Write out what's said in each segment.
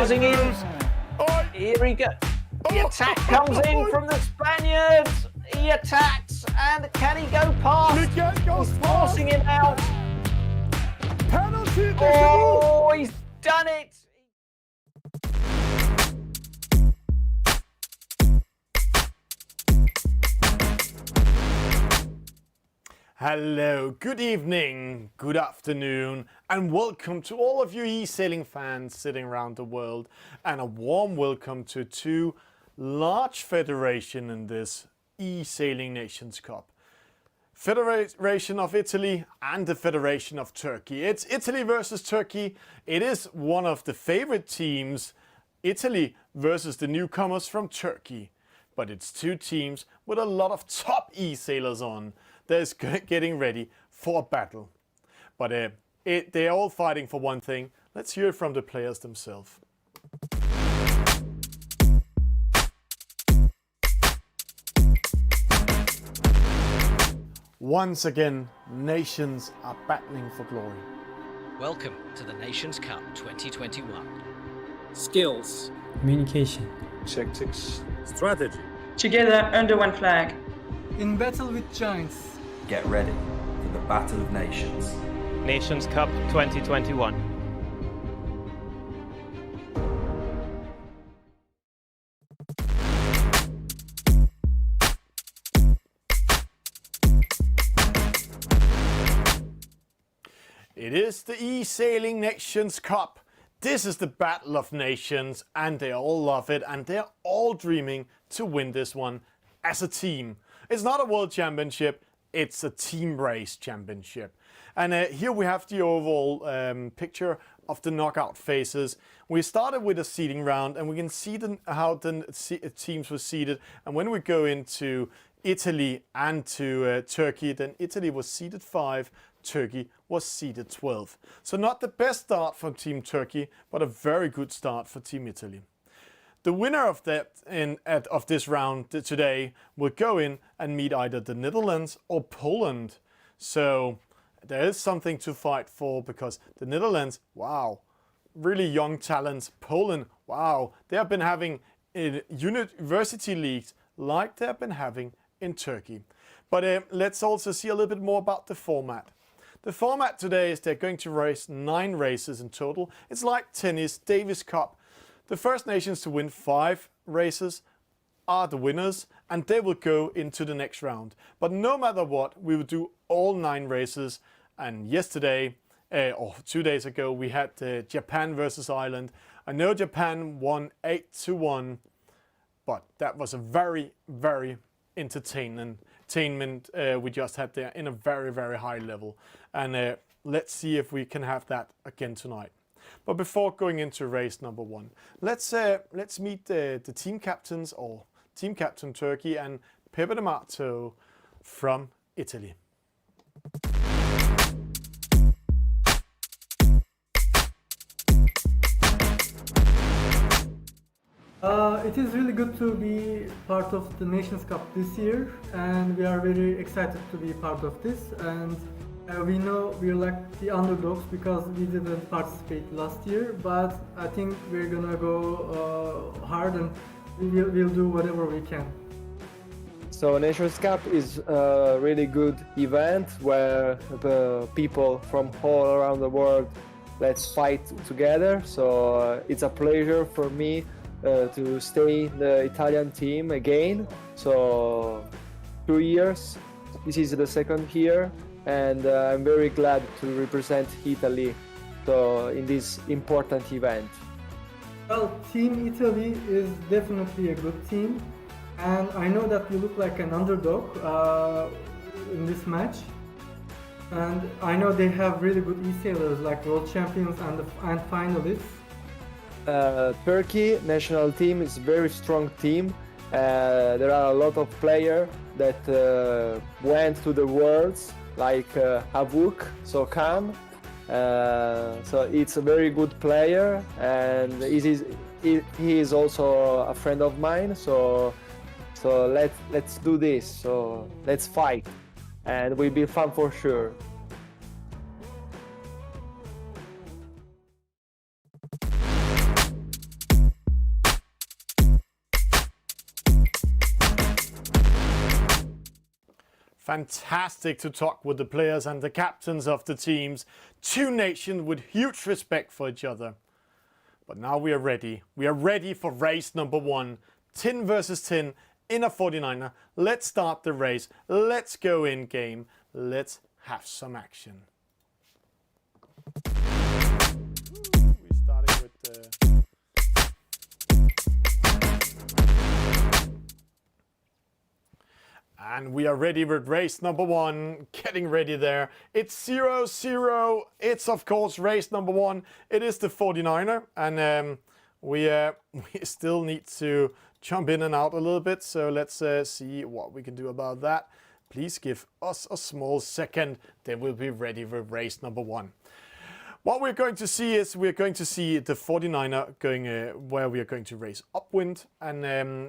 closing in. Here he goes. The attack comes in from the Spaniards. He attacks, and can he go past? He's forcing him out. Penalty. Oh, he's done it. Hello, good evening, good afternoon, and welcome to all of you eSailing fans sitting around the world, and a warm welcome to two large federations in this eSailing Nations Cup. Federation of Italy and the Federation of Turkey. It's Italy versus Turkey. It is one of the favorite teams, Italy versus the newcomers from Turkey. But it's two teams with a lot of top e-sailers on that's getting ready for a battle. But they're all fighting for one thing. Let's hear it from the players themselves. Once again, nations are battling for glory. Welcome to the Nations Cup 2021. Skills, communication, tactics, strategy. Together under one flag. In battle with giants. Get ready for the Battle of Nations. Nations Cup 2021. It is the eSailing Nations Cup. This is the Battle of Nations, and they all love it, and they're all dreaming to win this one as a team. It's not a world championship, it's a team race championship. And here we have the overall picture of the knockout phases. We started with a seeding round, and we can see how the teams were seeded. And when we go into Italy and to Turkey, then Italy was seeded 5, Turkey was seeded 12. So not the best start for Team Turkey, but a very good start for Team Italy. The winner of this round today will go in and meet either the Netherlands or Poland. So there is something to fight for, because the Netherlands, wow, really young talents. Poland, wow, they have been having university leagues like they have been having in Turkey. But let's also see a little bit more about the format. The format today is they're going to race 9 races in total. It's like tennis, Davis Cup. The first nations to win 5 races are the winners, and they will go into the next round. But no matter what, we will do all 9 races. And yesterday, or 2 days ago, we had Japan versus Ireland. I know Japan won 8-1, but that was a very, very entertainment we just had there in a very, very high level. And let's see if we can have that again tonight. But before going into race number 1, let's meet the team captains, or team captain Turkey and Pepe D'Amato from Italy. It is really good to be part of the Nations Cup this year, and we are very excited to be part of this. And we know we're like the underdogs because we didn't participate last year, but I think we're gonna go hard, and we'll do whatever we can. So Nations Cup is a really good event where the people from all around the world let's fight together. So it's a pleasure for me to stay in the Italian team again. So 2 years, this is the second year, and I'm very glad to represent Italy in this important event. Well, Team Italy is definitely a good team, and I know that we look like an underdog in this match. And I know they have really good e-sailers like world champions and finalists. Turkey national team is a very strong team. There are a lot of players that went to the Worlds, like Havuk, Sokam. So it's a very good player, and he is also a friend of mine. So let's do this. So let's fight, and it will be fun for sure. Fantastic to talk with the players and the captains of the teams. Two nations with huge respect for each other. But now we are ready. We are ready for race number 1. 10 versus 10 in a 49er. Let's start the race. Let's go in game. Let's have some action. We're starting with the... And we are ready with race number 1, getting ready there. It's 0-0. It's of course race number 1. It is the 49er, and we still need to jump in and out a little bit. So let's see what we can do about that. Please give us a small second. Then we'll be ready with race number 1. What we're going to see is we're going to see the 49er going where we are going to race upwind, and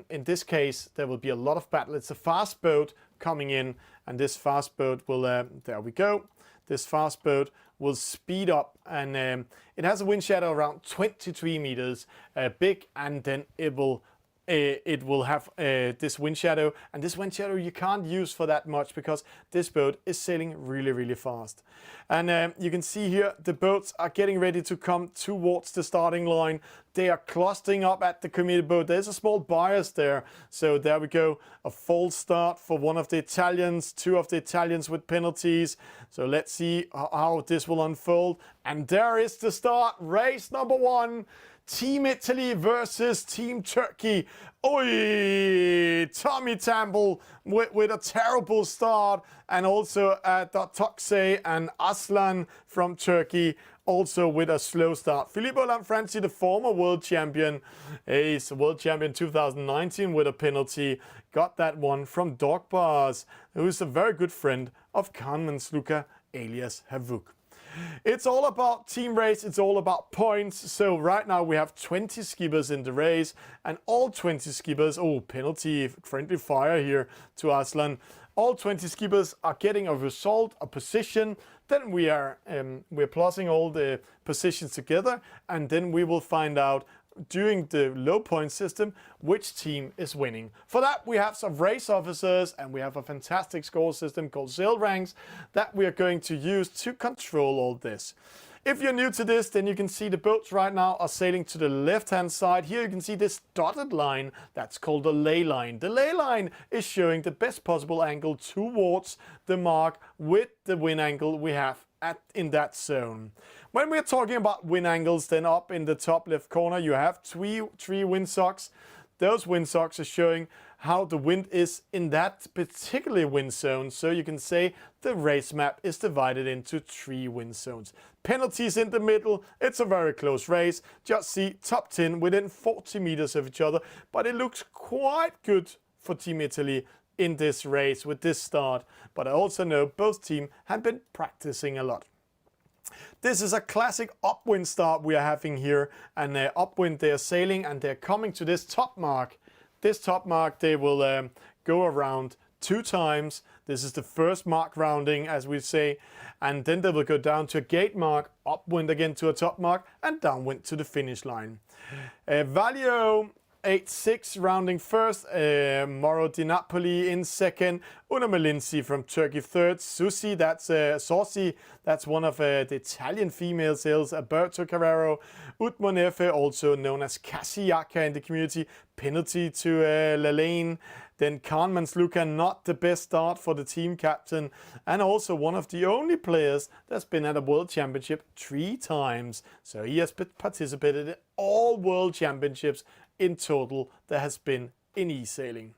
in this case there will be a lot of battle. It's a fast boat coming in, and this fast boat will there we go. This fast boat will speed up, and it has a wind shadow around 23 meters big, and then it will have this wind shadow, and this wind shadow you can't use for that much because this boat is sailing really, really fast. And you can see here the boats are getting ready to come towards the starting line. They are clustering up at the committed boat. There's a small bias there. So there we go. A false start for one of the Italians, 2 of the Italians with penalties. So let's see how this will unfold. And there is the start. Race number 1. Team Italy versus Team Turkey. Oi! Tommy Tamble with a terrible start, and also Tokse and Aslan from Turkey also with a slow start. Filippo Lanfranci, the former world champion, he's world champion 2019 with a penalty. Got that one from Dog Bars, who's a very good friend of Kaan Mansluka alias Havuk. It's all about team race, it's all about points. So right now we have 20 skippers in the race, and all 20 skippers, oh, penalty, friendly fire here to Aslan. All 20 skippers are getting a result, a position. Then we're plussing all the positions together, and then we will find out during the low point system which team is winning. For that we have some race officers, and we have a fantastic score system called Sail Ranks that we are going to use to control all this. If you're new to this, then you can see the boats right now are sailing to the left hand side. Here you can see this dotted line, that's called the ley line. The ley line is showing the best possible angle towards the mark with the wind angle we have in that zone. When we're talking about wind angles, then up in the top left corner you have three windsocks. Those windsocks are showing how the wind is in that particular wind zone. So you can say the race map is divided into 3 wind zones. Penalties in the middle. It's a very close race. Just see top 10 within 40 meters of each other. But it looks quite good for Team Italy in this race with this start. But I also know both teams have been practicing a lot. This is a classic upwind start we are having here, and upwind they are sailing and they're coming to this top mark. This top mark they will go around 2 times. This is the first mark rounding, as we say, and then they will go down to a gate mark, upwind again to a top mark, and downwind to the finish line. Valio 8-6 rounding first, Moro Di Napoli in second, Una Melinci from Turkey third, Susi, that's Saucy, that's one of the Italian female sails, Alberto Carrero, Utmonefe, also known as Cassiaka in the community, penalty to Lalane. Then Kaan Mansluka, not the best start for the team captain, and also one of the only players that's been at a world championship 3 times. So he has participated in all world championships in total there has been in eSailing.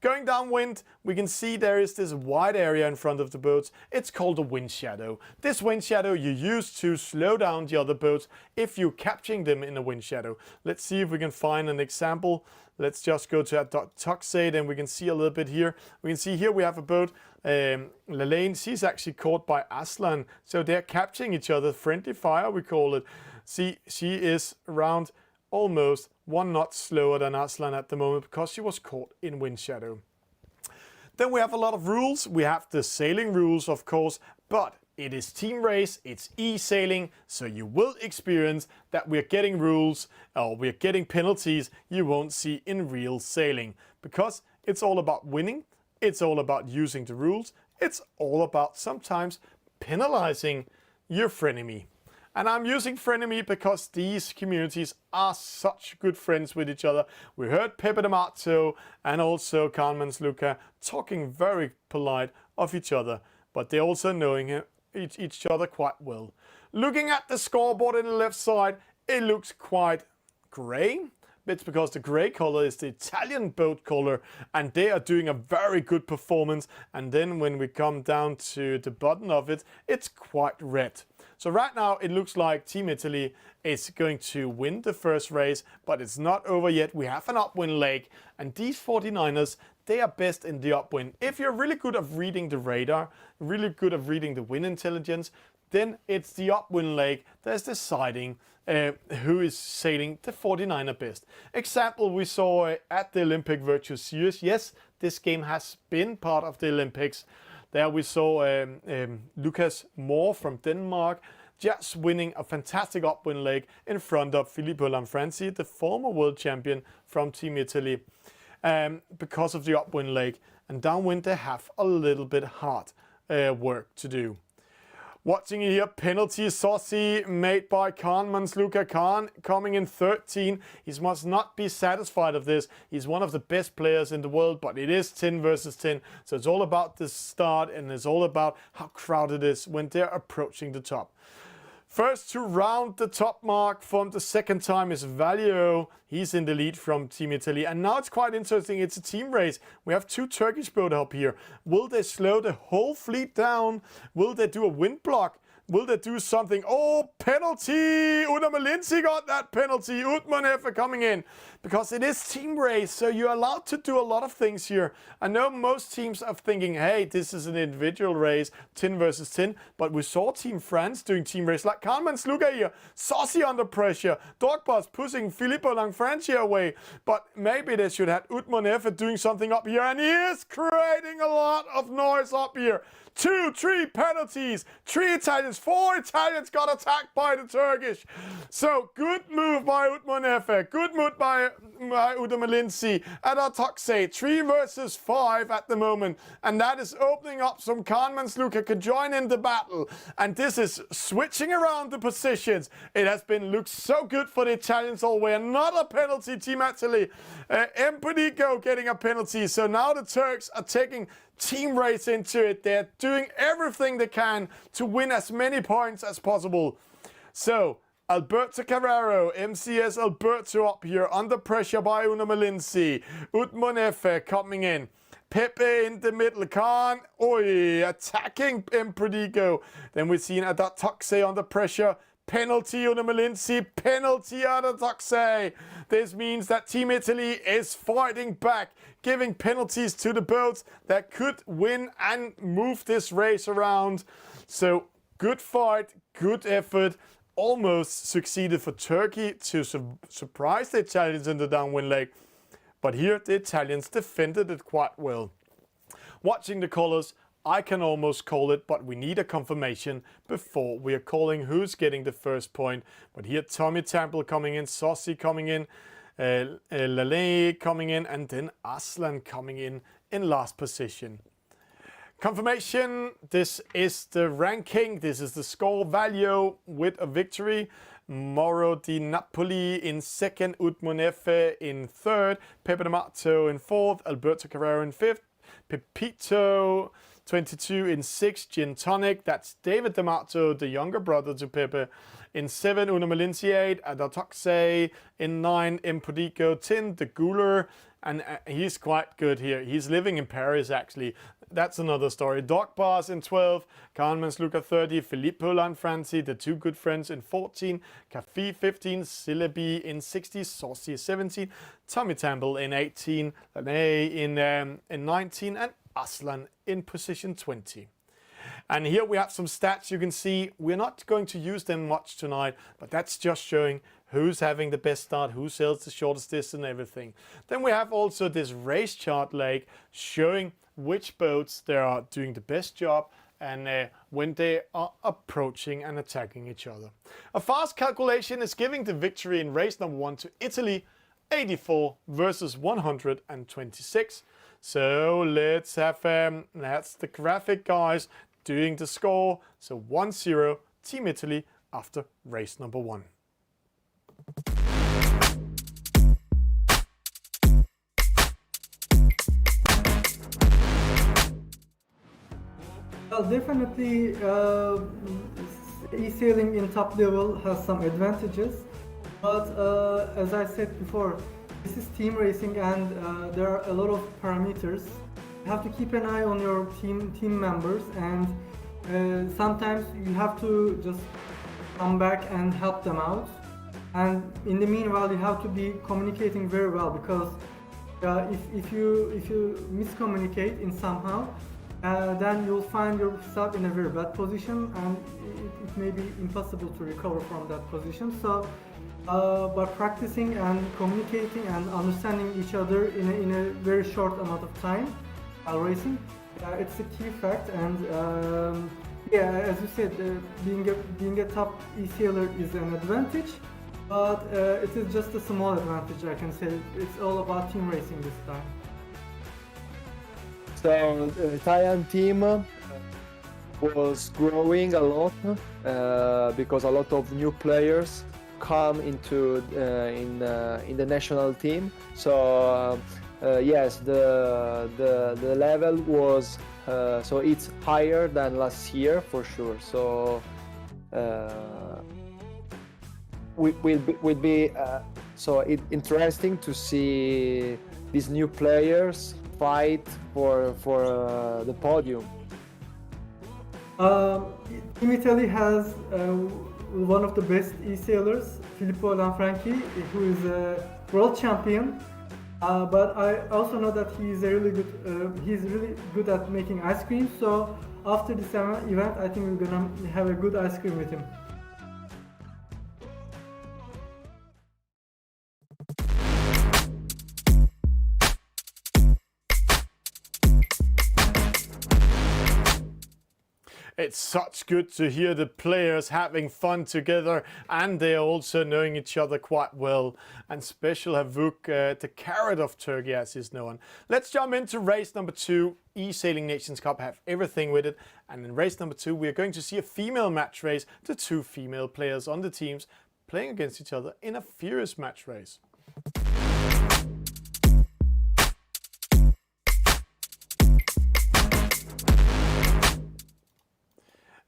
Going downwind, we can see there is this wide area in front of the boats. It's called a wind shadow. This wind shadow you use to slow down the other boats if you're capturing them in a wind shadow. Let's see if we can find an example. Let's just go to Toxade and we can see a little bit here. We can see here we have a boat. Lalane, she's actually caught by Aslan. So they're capturing each other. Friendly fire, we call it. See, she is around almost 1 knot slower than Aslan at the moment because she was caught in wind shadow. Then we have a lot of rules. We have the sailing rules, of course, but it is team race, it's eSailing, so you will experience that we're getting rules or we're getting penalties you won't see in real sailing because it's all about winning It's all about using the rules. It's all about sometimes penalizing your frenemy. And I'm using frenemy because these communities are such good friends with each other. We heard Pepe D'Amato and also Carmen's Luca talking very polite of each other, but they're also knowing each other quite well. Looking at the scoreboard on the left side, it looks quite grey. It's because the grey color is the Italian boat color, and they are doing a very good performance. And then when we come down to the bottom of it, it's quite red. So right now it looks like Team Italy is going to win the first race, but it's not over yet. We have an upwind leg, and these 49ers, they are best in the upwind. If you're really good at reading the radar, really good at reading the wind intelligence, then it's the upwind leg that's deciding who is sailing the 49er best. Example we saw at the Olympic Virtual Series. Yes, this game has been part of the Olympics. There we saw Lucas Moore from Denmark just winning a fantastic upwind leg in front of Filippo Lanfranci, the former world champion from Team Italy, because of the upwind leg. And downwind they have a little bit hard work to do. Watching here, penalty saucy made by Khan Luca Khan coming in 13. He must not be satisfied of this. He's one of the best players in the world, but it is 10 versus 10. So it's all about the start, and it's all about how crowded it is when they're approaching the top. First to round the top mark from the second time is Valio. He's in the lead from Team Italy. And now it's quite interesting. It's a team race. We have two Turkish boats up here. Will they slow the whole fleet down? Will they do a wind block? Will they do something? Oh, penalty! Una Malinzi got that penalty. Utmanefe coming in. Because it is team race, so you're allowed to do a lot of things here. I know most teams are thinking, hey, this is an individual race, 10 versus 10. But we saw Team France doing team race, like Carmen's Luca here. Saucy under pressure. Dogbus pushing Filippo Lanfranci away. But maybe they should have Utmanefe doing something up here. And he is creating a lot of noise up here. 2, 3 penalties, 3 Italians, 4 Italians got attacked by the Turkish. So good move by Utmanefe, good move by Uda Malinzi at Atoxe. 3 versus 5 at the moment, and that is opening up some Khanman's Luca could join in the battle. And this is switching around the positions. It has been looked so good for the Italians all the way. Another penalty, Team Italy. Empedico getting a penalty. So now the Turks are taking team race into it. They're doing everything they can to win as many points as possible. So Alberto Carrero, MCS Alberto up here under pressure by Una Malinzi. Utmanefe coming in. Pepe in the middle. Khan, attacking Empredigo. Then we've seen Adatoxe under pressure. Penalty Una Malinzi, penalty Adatoxe. This means that Team Italy is fighting back, giving penalties to the boats that could win and move this race around. So good fight, good effort. Almost succeeded for Turkey to surprise the Italians in the downwind leg. But here the Italians defended it quite well. Watching the colors, I can almost call it, but we need a confirmation before we are calling who's getting the first point. But here Tommy Temple coming in, Saucy coming in, Lale coming in, and then Aslan coming in last position. Confirmation, this is the ranking, this is the score value with a victory. Moro di Napoli in second, Utmanefe in third, Pepe D'Amato in fourth, Alberto Carrero in fifth, Pepito 22 in 6, Gin Tonic, that's David D'Amato, the younger brother to Pepe. In 7, Una Malinzi 8, Adatoxe. In 9, Empodico 10, the Guler. And he's quite good here. He's living in Paris, actually. That's another story. Dog Bars in 12, Carmen's Luca 30, Filippo Lanfranci, the two good friends in 14, Cafi 15, Silebi in 60, Saucy 17, Tommy Temple in 18, Lane in 19, and Aslan in position 20. And here we have some stats. You can see we're not going to use them much tonight, but that's just showing who's having the best start, who sails the shortest distance and everything. Then we have also this race chart leg showing which boats they are doing the best job and when they are approaching and attacking each other. A fast calculation is giving the victory in race number 1 to Italy, 84 versus 126. So let's have, that's the graphic guys doing the score. So 1-0 Team Italy after race number 1. Well, definitely, eSailing in top level has some advantages, but as I said before, this is team racing and there are a lot of parameters. You have to keep an eye on your team members, and sometimes you have to just come back and help them out. And in the meanwhile, you have to be communicating very well, because if you miscommunicate in somehow, then you'll find yourself in a very bad position, and it may be impossible to recover from that position. So by practicing and communicating and understanding each other in a very short amount of time while racing, it's a key fact. And yeah, as you said, being a top eSailer is an advantage, but it is just a small advantage, I can say. It's all about team racing this time. So the Italian team was growing a lot because a lot of new players come into in the national team. So yes, the level was so it's higher than last year for sure. So will be so interesting to see these new players fight for the podium. Team Italy has one of the best eSailers, Filippo Lanfranchi, who is a world champion. But I also know that he's really good at making ice cream. So after this event, I think we're gonna have a good ice cream with him. It's such good to hear the players having fun together, and they're also knowing each other quite well. And special Havuk, the carrot of Turkey as is known. Let's jump into race number 2. eSailing Nations Cup have everything with it. And in race number 2, we are going to see a female match race. The 2 female players on the teams playing against each other in a furious match race.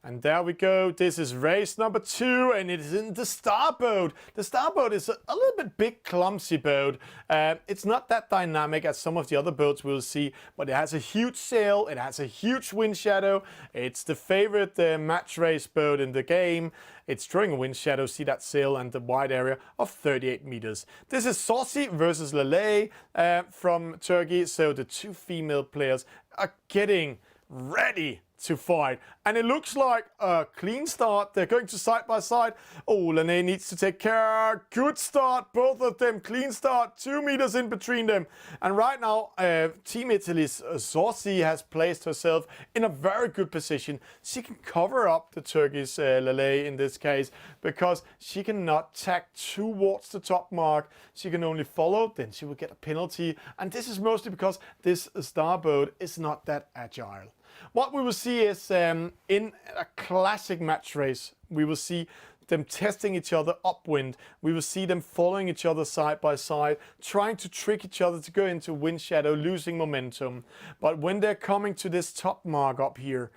And there we go. This is race number 2, and it is in the starboat. The starboat is a little bit big, clumsy boat. It's not that dynamic as some of the other boats we'll see, but it has a huge sail. It has a huge wind shadow. It's the favorite match race boat in the game. It's drawing a wind shadow. See that sail and the wide area of 38 meters. This is Saucy versus Lele from Turkey. So the 2 female players are getting ready to fight, and it looks like a clean start. They're going to side by side. Oh, Lene needs to take care. Good start, both of them. Clean start, 2 meters in between them. And right now, Team Italy's Saucy has placed herself in a very good position. She can cover up the Turkish Lele in this case, because she cannot tack towards the top mark. She can only follow, then she will get a penalty. And this is mostly because this starboat is not that agile. What we will see is in a classic match race, we will see them testing each other upwind. We will see them following each other side by side, trying to trick each other to go into wind shadow, losing momentum. But when they're coming to this top mark up here,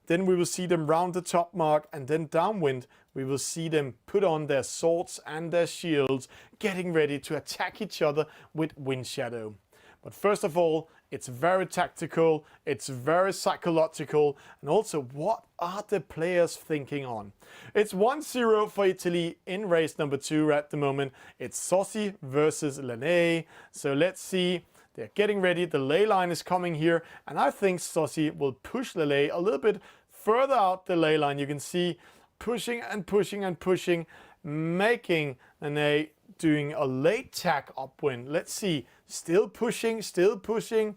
then we will see them round the top mark, and then downwind, we will see them put on their swords and their shields, getting ready to attack each other with wind shadow. But first of all, it's very tactical, it's very psychological, and also what are the players thinking on? It's 1-0 for Italy in race number 2 at the moment. It's Saucy versus Lene. So let's see. They're getting ready. The ley line is coming here, and I think Saucy will push Lele a little bit further out the ley line. You can see pushing and pushing and pushing, making Lene doing a late tack upwind. Let's see. Still pushing, still pushing.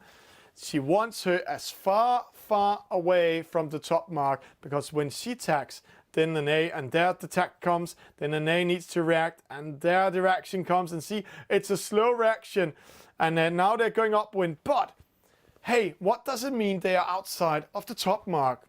She wants her as far away from the top mark, because when she tacks, then Lene, and there the tack comes, then Lene needs to react, and there the reaction comes, and see, it's a slow reaction. And then now they're going upwind, but hey, what does it mean they are outside of the top mark?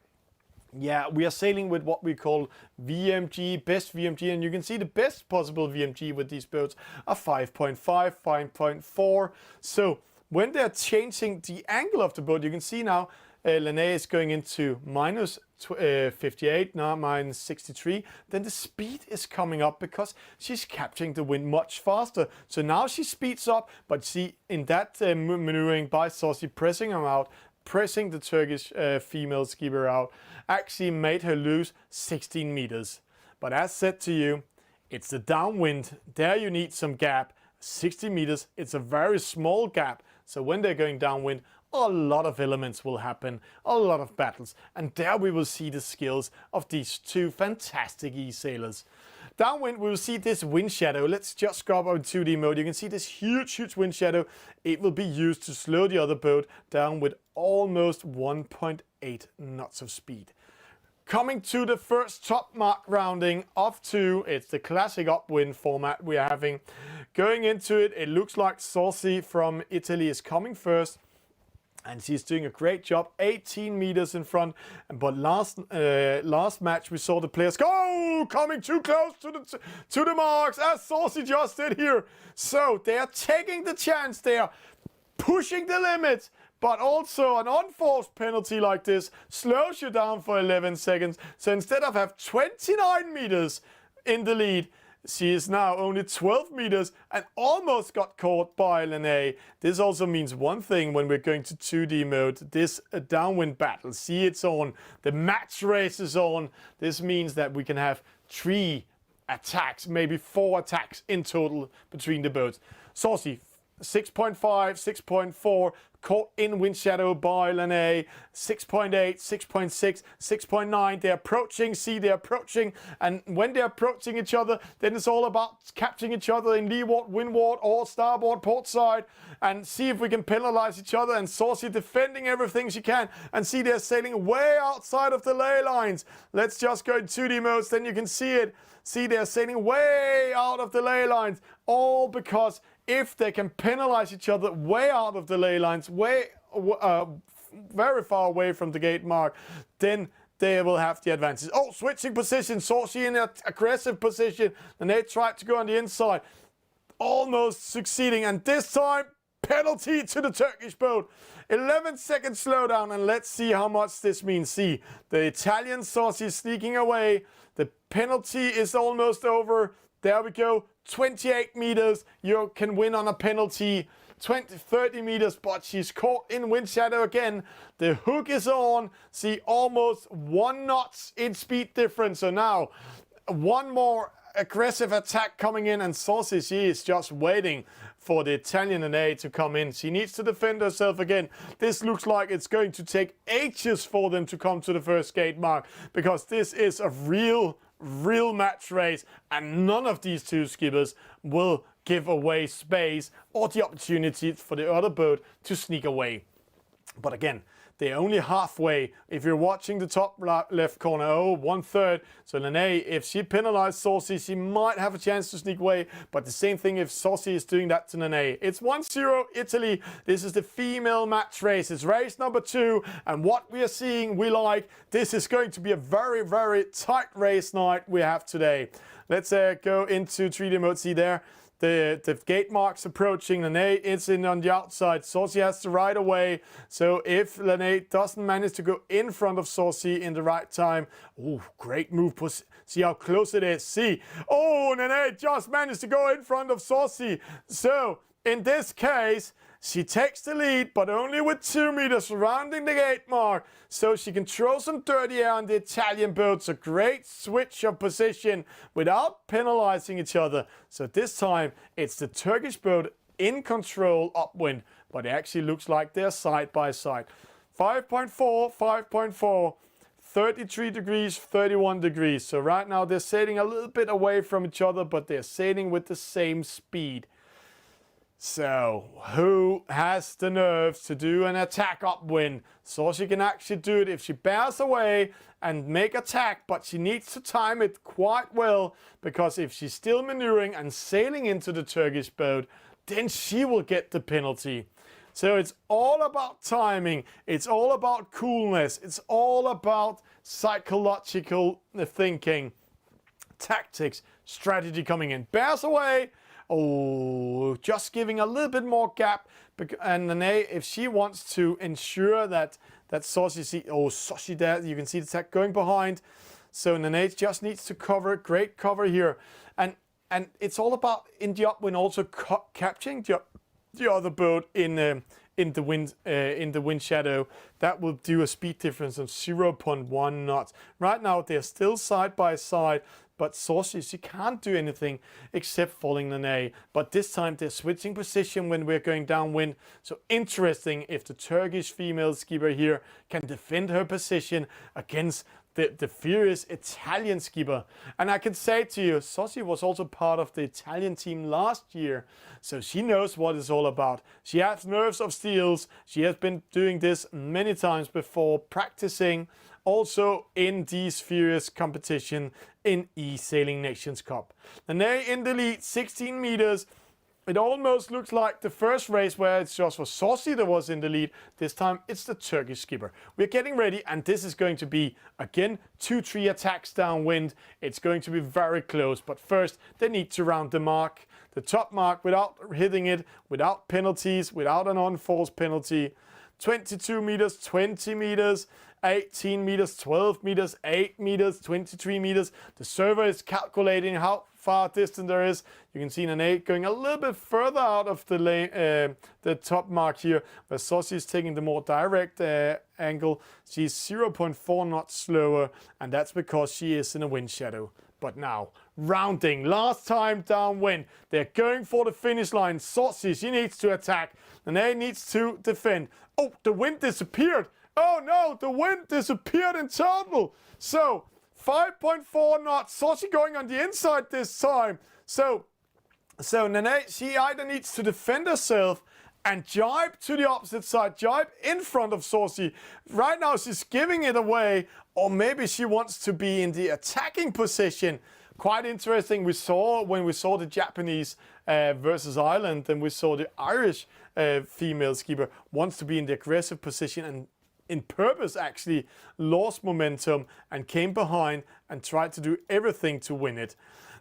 Yeah, we are sailing with what we call VMG, best VMG, and you can see the best possible VMG with these boats are 5.5, 5.4. So when they're changing the angle of the boat, you can see now Lene is going into minus 58, now minus 63. Then the speed is coming up because she's capturing the wind much faster. So now she speeds up, but see in that maneuvering by Saucy, pressing her out, pressing the Turkish female skipper out, actually made her lose 16 meters. But as said to you, it's the downwind. There you need some gap. 60 meters, it's a very small gap. So when they're going downwind, a lot of elements will happen, a lot of battles. And there we will see the skills of these two fantastic e-sailors. Downwind, we will see this wind shadow. Let's just go up on 2D mode. You can see this huge wind shadow. It will be used to slow the other boat down with almost 1.8 knots of speed. Coming to the first top mark rounding of 2. It's the classic upwind format we are having. Going into it, it looks like Saucy from Italy is coming first. And she's doing a great job, 18 meters in front. But last match we saw the players go coming too close to the marks, as Saucy just did here. So they are taking the chance, they are pushing the limits. But also an unforced penalty like this slows you down for 11 seconds. So instead of have 29 meters in the lead, she is now only 12 meters and almost got caught by Lene. This also means one thing when we're going to 2D mode. This downwind battle, see it's on. The match race is on. This means that we can have 3 attacks, maybe 4 attacks in total between the boats. Saucy, 6.5, 6.4, caught in wind shadow by Lene, 6.8, 6.6, 6.9. They're approaching, see they're approaching, and when they're approaching each other, then it's all about capturing each other in leeward, windward, or starboard, port side, and see if we can penalize each other. And Saucy defending everything she can, and see they're sailing way outside of the ley lines. Let's just go in 2D modes, then you can see it. See they're sailing way out of the ley lines, all because if they can penalize each other way out of the ley lines, very far away from the gate mark, then they will have the advantage. Oh, switching position, Saucy in an aggressive position, and they tried to go on the inside, almost succeeding, and this time, penalty to the Turkish boat. 11 seconds slowdown, and let's see how much this means. See, the Italian Saucy sneaking away, the penalty is almost over. There we go, 28 meters, you can win on a penalty, 30 meters, but she's caught in wind shadow again. The hook is on, see almost 1 knot in speed difference. So now, one more aggressive attack coming in, and Saucy, she is just waiting for the Italian Lene to come in. She needs to defend herself again. This looks like it's going to take ages for them to come to the first gate mark, because this is a real match race, and none of these two skippers will give away space or the opportunity for the other boat to sneak away. But again, they're only halfway. If you're watching the top left corner, 1/3. So Lene, if she penalized Saucy, she might have a chance to sneak away. But the same thing if Saucy is doing that to Lene. It's 1-0 Italy. This is the female match race. It's race number 2. And what we are seeing, we like. This is going to be a very, very tight race night we have today. Let's go into 3D mode. See there. The gate mark's approaching. Lene is in on the outside. Saucy has to ride away. So if Lene doesn't manage to go in front of Saucy in the right time, oh, great move. See how close it is. See, oh, Lene just managed to go in front of Saucy. So in this case, she takes the lead, but only with 2 meters surrounding the gate mark, so she can throw some dirty air on the Italian boats. A great switch of position without penalizing each other. So this time, it's the Turkish boat in control upwind, but it actually looks like they're side by side. 5.4, 5.4, 33 degrees, 31 degrees. So right now, they're sailing a little bit away from each other, but they're sailing with the same speed. So, who has the nerves to do an attack upwind? So she can actually do it if she bears away and make attack, but she needs to time it quite well, because if she's still maneuvering and sailing into the Turkish boat, then she will get the penalty. So it's all about timing, it's all about coolness, it's all about psychological thinking, tactics, strategy coming in. Bears away. Oh, just giving a little bit more gap. And Nene, if she wants to ensure that Saucy Saucy there, you can see the attack going behind. So Nene just needs to cover, great cover here. And it's all about in the upwind also capturing the other boat in the wind shadow. That will do a speed difference of 0.1 knots. Right now they're still side by side, but Saucy, she can't do anything except following Nene. But this time they're switching position when we're going downwind. So interesting if the Turkish female skipper here can defend her position against the furious Italian skipper. And I can say to you, Saucy was also part of the Italian team last year, so she knows what it's all about. She has nerves of steel. She has been doing this many times before, practicing also in these furious competition in eSailing Nations Cup. Nene in the lead, 16 meters. It almost looks like the first race where it's just for Saucy that was in the lead. This time it's the Turkish skipper. We're getting ready, and this is going to be, again, 2-3 attacks downwind. It's going to be very close, but first they need to round the mark, the top mark, without hitting it, without penalties, without an on-force penalty. 22 meters, 20 meters, 18 meters, 12 meters, 8 meters, 23 meters. The server is calculating how far distant there is. You can see Nene going a little bit further out of the lane, the top mark here, where Saucy is taking the more direct angle. She's 0.4 knots slower, and that's because she is in a wind shadow. But now, rounding, last time downwind. They're going for the finish line. Saucy, she needs to attack. Nene needs to defend. Oh, the wind disappeared. Oh no, the wind disappeared in total. So 5.4 knots. Saucy going on the inside this time. So Nene, she either needs to defend herself and jibe to the opposite side, jibe in front of Saucy. Right now she's giving it away, or maybe she wants to be in the attacking position. Quite interesting. We saw when we saw the Japanese versus Ireland, and we saw the Irish female skipper wants to be in the aggressive position and in purpose actually lost momentum and came behind and tried to do everything to win it.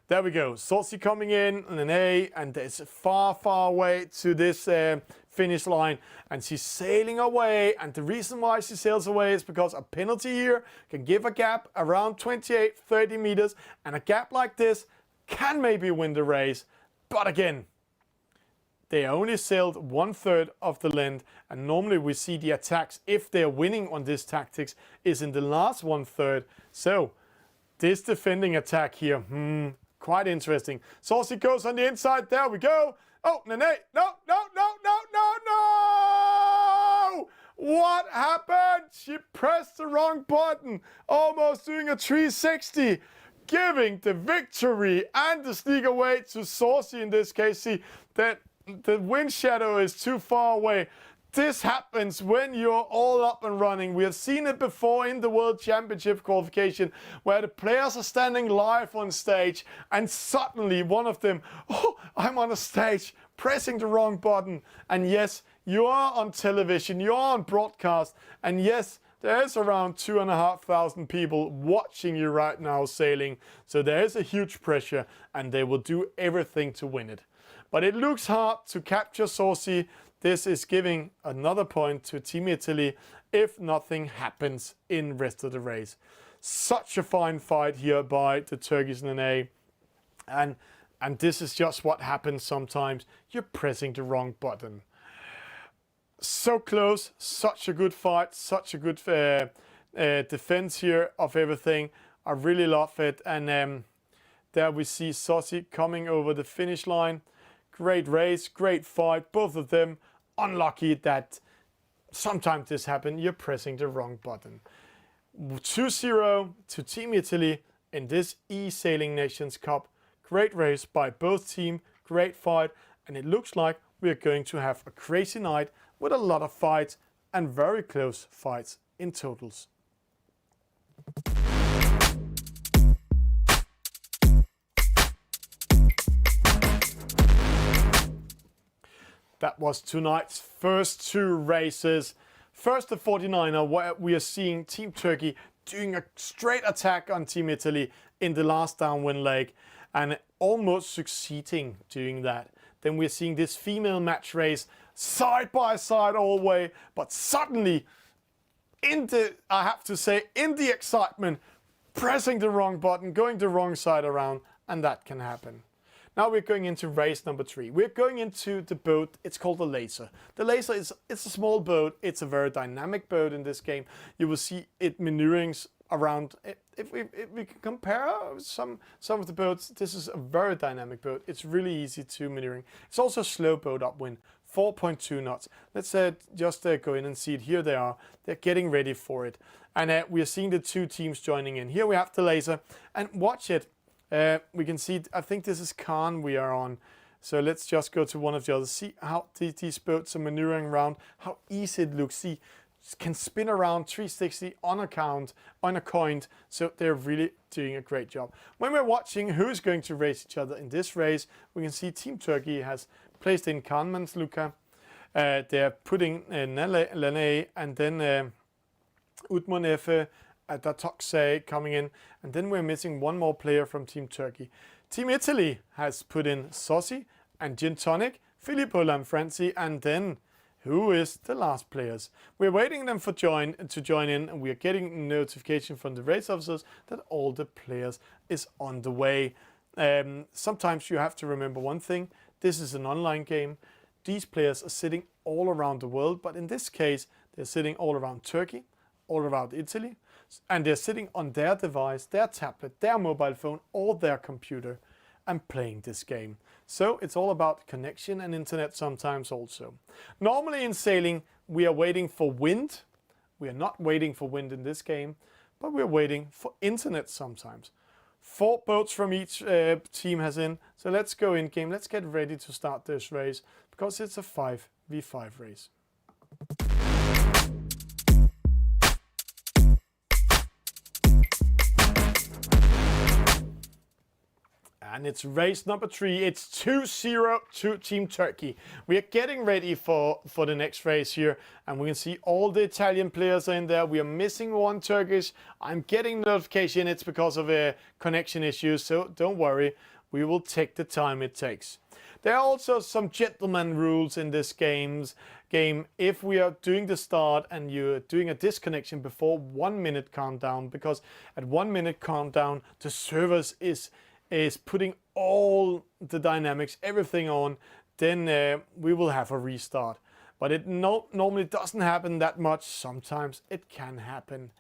There we go. Saucy coming in on an A, and it's far, far away to this finish line, and she's sailing away. And the reason why she sails away is because a penalty here can give a gap around 28-30 meters, and a gap like this can maybe win the race. But again, they only sailed 1/3 of the length, and normally we see the attacks, if they're winning on this tactics, is in the last 1/3. So this defending attack here, quite interesting. Saucy goes on the inside. There we go. Oh, Nene. No. What happened? She pressed the wrong button. Almost doing a 360. Giving the victory and the sneak away to Saucy in this case. See, that the wind shadow is too far away. This happens when you're all up and running. We have seen it before in the World Championship qualification, where the players are standing live on stage, and suddenly one of them, oh, I'm on a stage, pressing the wrong button. And yes, you are on television, you are on broadcast, and yes, there's around 2,500 people watching you right now sailing. So there is a huge pressure, and they will do everything to win it. But it looks hard to capture Saucy. This is giving another point to Team Italy if nothing happens in the rest of the race. Such a fine fight here by the Turkish Nene. And this is just what happens sometimes. You're pressing the wrong button. So close, such a good fight, such a good defense here of everything. I really love it. And there we see Saucy coming over the finish line. Great race, great fight, both of them. Unlucky that sometimes this happens, you're pressing the wrong button. 2-0 to Team Italy in this eSailing Nations Cup. Great race by both teams, great fight, and it looks like we're going to have a crazy night with a lot of fights and very close fights in totals. That was tonight's first two races. First, the 49er, where we are seeing Team Turkey doing a straight attack on Team Italy in the last downwind leg and almost succeeding doing that. Then we're seeing this female match race side by side all the way, but suddenly, I have to say, in the excitement, pressing the wrong button, going the wrong side around, and that can happen. Now we're going into race number 3. We're going into the boat. It's called the Laser. The Laser it's a small boat. It's a very dynamic boat in this game. You will see it maneuvering around. If we can compare some of the boats, this is a very dynamic boat. It's really easy to maneuvering. It's also a slow boat upwind, 4.2 knots. Let's just go in and see it. Here they are. They're getting ready for it. And we are seeing the two teams joining in. Here we have the Laser. And watch it. We can see, I think this is Khan we are on. So let's just go to one of the others. See how these boats are maneuvering around, how easy it looks. See, can spin around 360 on a coin. So they're really doing a great job. When we're watching who's going to race each other in this race, we can see Team Turkey has placed in Kanmans Luka. They're putting Lene and then Utman Efe, Datokse coming in, and then we're missing one more player from Team Turkey. Team Italy has put in Sossi and Gin Tonic, Filippo Lanfranci, and then who is the last players? We're waiting them to join in, and we're getting notification from the race officers that all the players is on the way. Sometimes you have to remember one thing: this is an online game. These players are sitting all around the world, but in this case, they're sitting all around Turkey, all around Italy. And they're sitting on their device, their tablet, their mobile phone, or their computer and playing this game. So it's all about connection and internet sometimes also. Normally in sailing, we are waiting for wind. We are not waiting for wind in this game, but we're waiting for internet sometimes. 4 boats from each team has in. So let's go in game. Let's get ready to start this race because it's a 5v5 race. And it's race number 3. It's 2-0 to Team Turkey. We are getting ready for the next race here. And we can see all the Italian players are in there. We are missing one Turkish. I'm getting notification. It's because of connection issues. So don't worry. We will take the time it takes. There are also some gentleman rules in this game. If we are doing the start and you're doing a disconnection before 1 minute countdown, because at 1 minute countdown, the servers is putting all the dynamics, everything on, then we will have a restart. But it normally doesn't happen that much. Sometimes it can happen.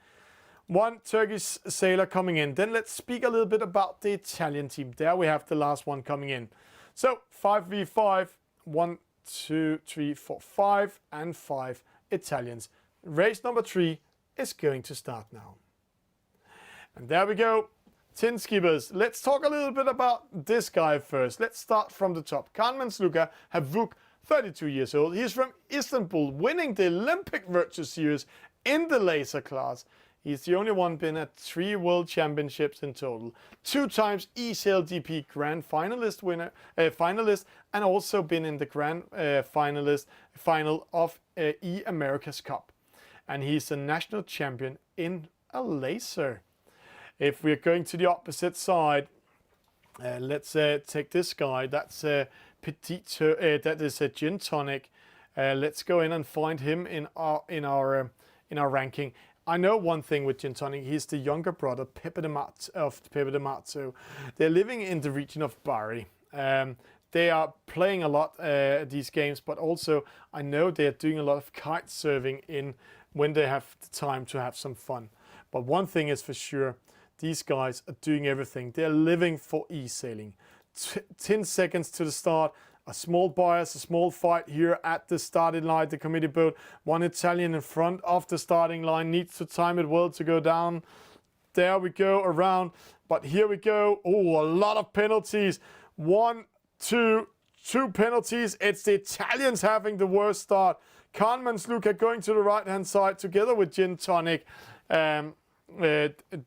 One Turkish sailor coming in. Then let's speak a little bit about the Italian team. There we have the last one coming in. So 5v5, 1, 2, 3, 4, 5, and 5 Italians. Race number 3 is going to start now. And there we go. 10 skippers. Let's talk a little bit about this guy first. Let's start from the top. Kanmans Luka Havuk, 32 years old. He's from Istanbul, winning the Olympic Virtue Series in the laser class. He's the only one been at 3 World Championships in total. 2 times eSail DP Grand Finalist finalist, and also been in the Grand Final of eAmerica's Cup. And he's a national champion in a laser. If we're going to the opposite side, let's take this guy. That's that is a Gin Tonic. Let's go in and find him in our ranking. I know one thing with Gin Tonic. He's the younger brother of Pepe de Mato. They're living in the region of Bari. They are playing a lot these games, but also I know they are doing a lot of kite surfing when they have the time to have some fun. But one thing is for sure. These guys are doing everything. They're living for eSailing. 10 seconds to the start. A small bias, a small fight here at the starting line, the committee boat. One Italian in front of the starting line needs to time it well to go down. There we go, around. But here we go. Oh, a lot of penalties. 1, 2 penalties. It's the Italians having the worst start. Kanmans Luka going to the right-hand side together with Gin Tonic.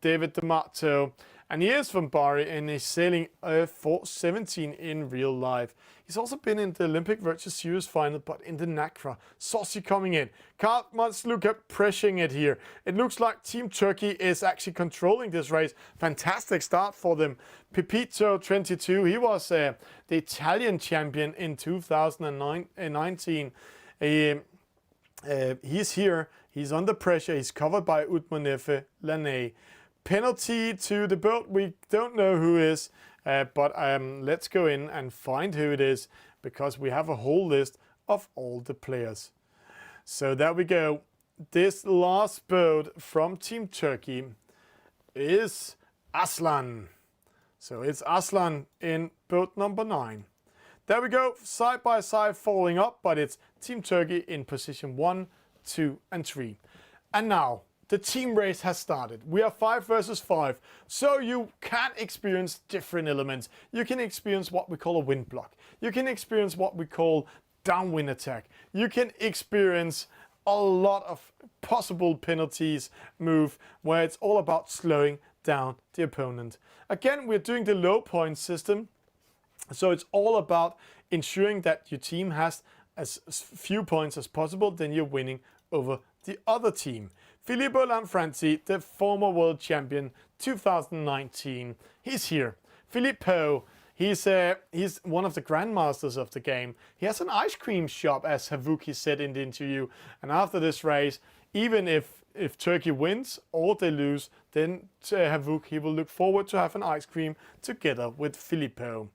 David D'Amato, And he is from Bari and he's sailing 417 in real life. He's also been in the Olympic Virtual Series final, but in the NACRA. Saucy coming in. Can't much look at pressuring it here. It looks like Team Turkey is actually controlling this race. Fantastic start for them. Pepito 22, he was the Italian champion in 2019. He's here. He's under pressure. He's covered by Utmanefe Lane. Penalty to the boat. We don't know who is, but let's go in and find who it is, because we have a whole list of all the players. So there we go. This last boat from Team Turkey is Aslan. So it's Aslan in boat number 9. There we go, side by side falling up, but it's Team Turkey in position 1, 2 and 3. And now the team race has started. We are 5 versus 5, so you can experience different elements. You can experience what we call a wind block. You can experience what we call downwind attack. You can experience a lot of possible penalties move, where it's all about slowing down the opponent. Again, we're doing the low point system, so it's all about ensuring that your team has as few points as possible, then you're winning over the other team. Filippo Lanfranci, the former world champion 2019, he's here. Filippo, he's one of the grandmasters of the game. He has an ice cream shop, as Havuki said in the interview. And after this race, even if Turkey wins or they lose, then Havuki will look forward to have an ice cream together with Filippo.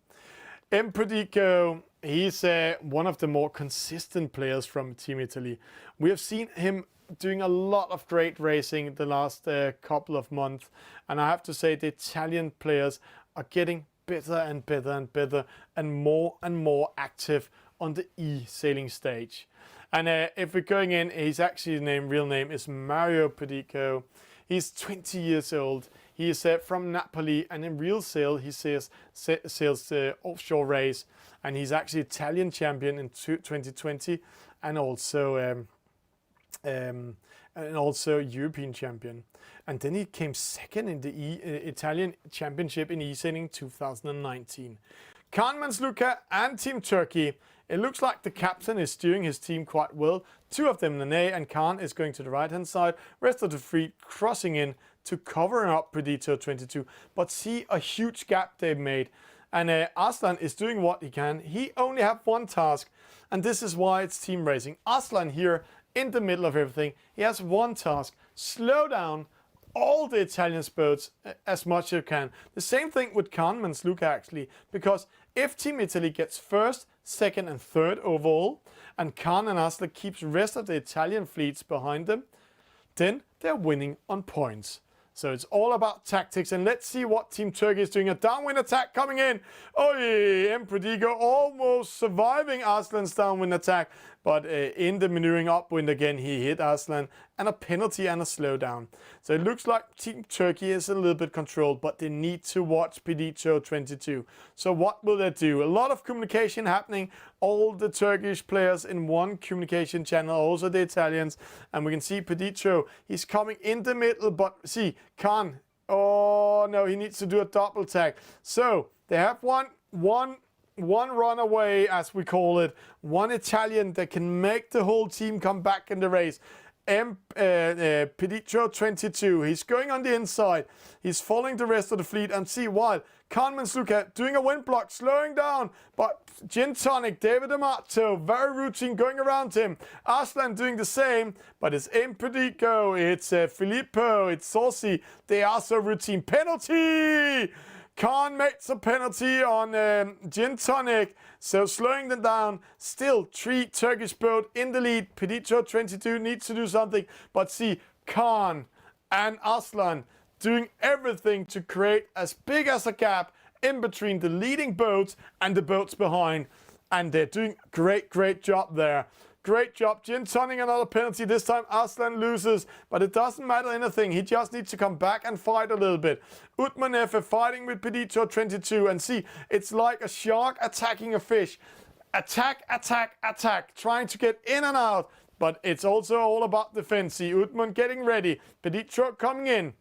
Empredico, he's one of the more consistent players from Team Italy. We have seen him doing a lot of great racing the last couple of months, and I have to say the Italian players are getting better and better and better and more active on the eSailing stage. And if we're going in, his actually real name is Mario Pedico. He's 20 years old. He is from Napoli, and in real sail he sails offshore race, and he's actually Italian champion in 2020, and also European champion. And then he came second in the Italian championship in eSailing 2019. Kaan Mansluka and Team Turkey. It looks like the captain is steering his team quite well. 2 of them, Nene and Kaan, is going to the right hand side. Rest of the fleet crossing in to cover up Predito 22. But see a huge gap they've made. And Aslan is doing what he can. He only have one task, and this is why it's team racing. Aslan here in the middle of everything. He has one task: slow down all the Italian boats as much as you can. The same thing with Kaan Mansluka actually, because if Team Italy gets first, second and third overall, and Kaan and Aslan keeps the rest of the Italian fleets behind them, then they're winning on points. So it's all about tactics, and let's see what Team Turkey is doing. A downwind attack coming in. Oh, Empredico almost surviving Aslan's downwind attack, but in the maneuvering upwind again, he hit Aslan, and a penalty and a slowdown. So it looks like Team Turkey is a little bit controlled, but they need to watch Pedito 22. So what will they do? A lot of communication happening. All the Turkish players in one communication channel, also the Italians. And we can see Pedito, he's coming in the middle, but see, Kaan, oh no, he needs to do a double tag. So they have one runaway, as we call it, one Italian that can make the whole team come back in the race. Pedito 22, he's going on the inside. He's following the rest of the fleet, and see while Kaan Mansluka doing a wind block, slowing down, but Gin Tonic, David Amato, very routine going around him. Aslan doing the same, but it's Pedito, it's Filippo, it's Saucy. They are so routine. Penalty! Kaan makes a penalty on Gin Tonic, so slowing them down. Still 3 Turkish boat in the lead. Pedito 22 needs to do something, but see Kaan and Aslan doing everything to create as big as a gap in between the leading boats and the boats behind, and they're doing great job there. Great job. Gin Tonic, another penalty. This time Aslan loses, but it doesn't matter anything. He just needs to come back and fight a little bit. Utmanefe fighting with Pedito 22, and see, it's like a shark attacking a fish. Attack, attack, attack, trying to get in and out, but it's also all about defense. See Utman getting ready. Pedito coming in.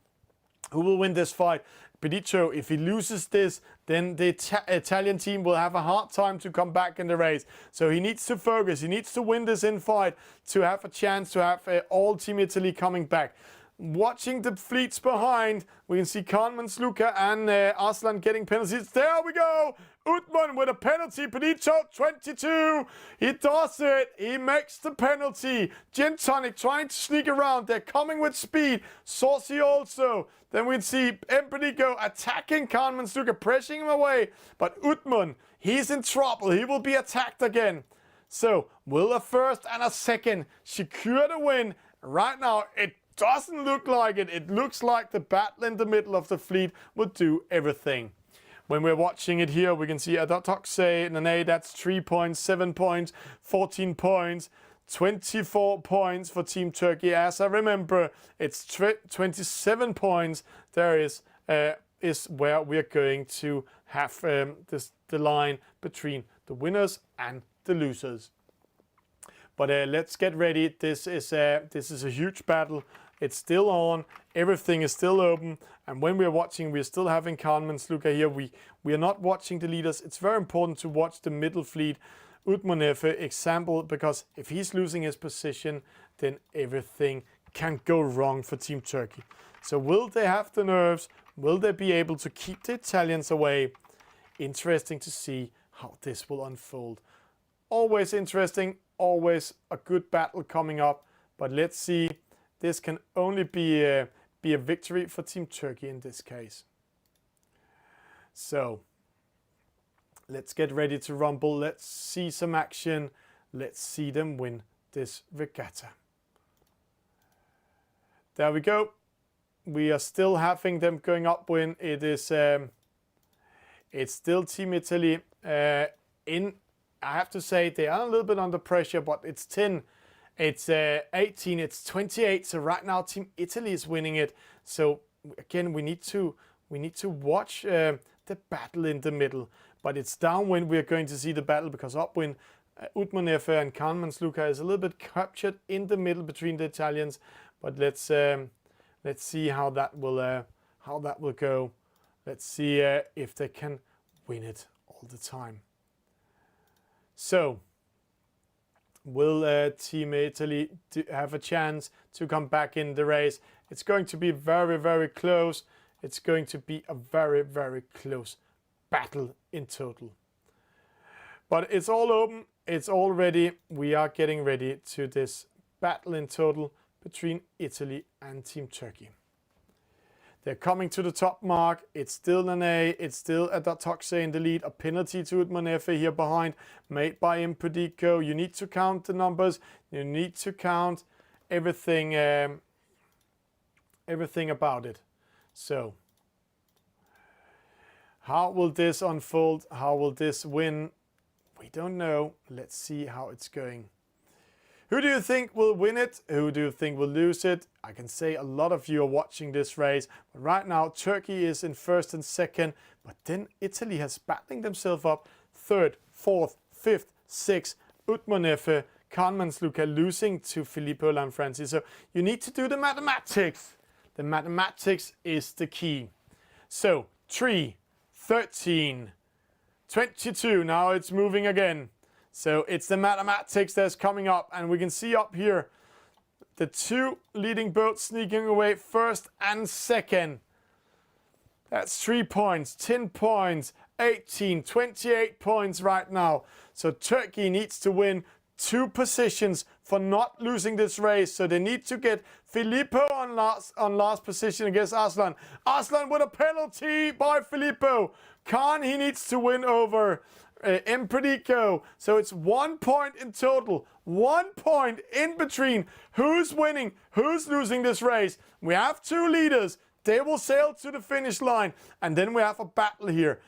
Who will win this fight? Pediccio, if he loses this, then the Italian team will have a hard time to come back in the race. So he needs to focus. He needs to win this in-fight to have a chance to have all Team Italy coming back. Watching the fleets behind, we can see Kahneman, Sluka and Arslan getting penalties. There we go! Uthman with a penalty. Pediccio, 22. He does it. He makes the penalty. Gin Tonic trying to sneak around. They're coming with speed. Saucy also. Then we see Empedico attacking Kahneman, Sluka, pressing him away. But Uthman, he's in trouble. He will be attacked again. So, will a first and a second secure the win? Right now, it doesn't look like it. It looks like the battle in the middle of the fleet will do everything. When we're watching it here, we can see Adatoxe, Nene, that's 3 points, 7 points, 14 points, 24 points for Team Turkey. As I remember, it's 27 points. There is where we're going to have the line between the winners and the losers. But let's get ready. This is a huge battle. It's still on. Everything is still open. And when we're watching, we're still having Kahneman, Sluka here. We are not watching the leaders. It's very important to watch the middle fleet. Utmanefe example, because if he's losing his position, then everything can go wrong for Team Turkey. So will they have the nerves? Will they be able to keep the Italians away? Interesting to see how this will unfold. Always interesting. Always a good battle coming up. But let's see. This can only be a victory for Team Turkey in this case. So, let's get ready to rumble. Let's see some action. Let's see them win this regatta. There we go. We are still having them going upwind. It is, it's still Team Italy. I have to say they are a little bit under pressure, but it's 10. It's 18, it's 28. So right now Team Italy is winning it. So again, we need to watch the battle in the middle. But it's downwind we're going to see the battle, because upwind Utmanefe and Kahneman, Sluka is a little bit captured in the middle between the Italians. But let's see how that will go. Let's see if they can win it all the time. So, will Team Italy have a chance to come back in the race? It's going to be very, very close. It's going to be a very, very close battle in total. But it's all open. It's all ready. We are getting ready to this battle in total between Italy and Team Turkey. They're coming to the top mark. It's still Nene. It's still Adatoxe in the lead. A penalty to Utmanefe here behind, made by Impedico. You need to count the numbers. You need to count everything, everything about it. So, how will this unfold? How will this win? We don't know. Let's see how it's going. Who do you think will win it? Who do you think will lose it? I can say a lot of you are watching this race. But right now, Turkey is in first and second. But then Italy has battling themselves up. Third, fourth, fifth, sixth. Utmanefe, Kahneman, Sluka losing to Filippo Lanfranci. So you need to do the mathematics. The mathematics is the key. So 3, 13, 22. Now it's moving again. So it's the mathematics that's coming up, and we can see up here the two leading boats sneaking away first and second. That's 3 points, 10 points, 18, 28 points right now. So Turkey needs to win 2 positions for not losing this race. So they need to get Filippo on last position against Arslan. Arslan with a penalty by Filippo. Khan, he needs to win over Impedico. So it's 1 point in total. 1 point in between who's winning, who's losing this race. We have 2 leaders. They will sail to the finish line. And then we have a battle here.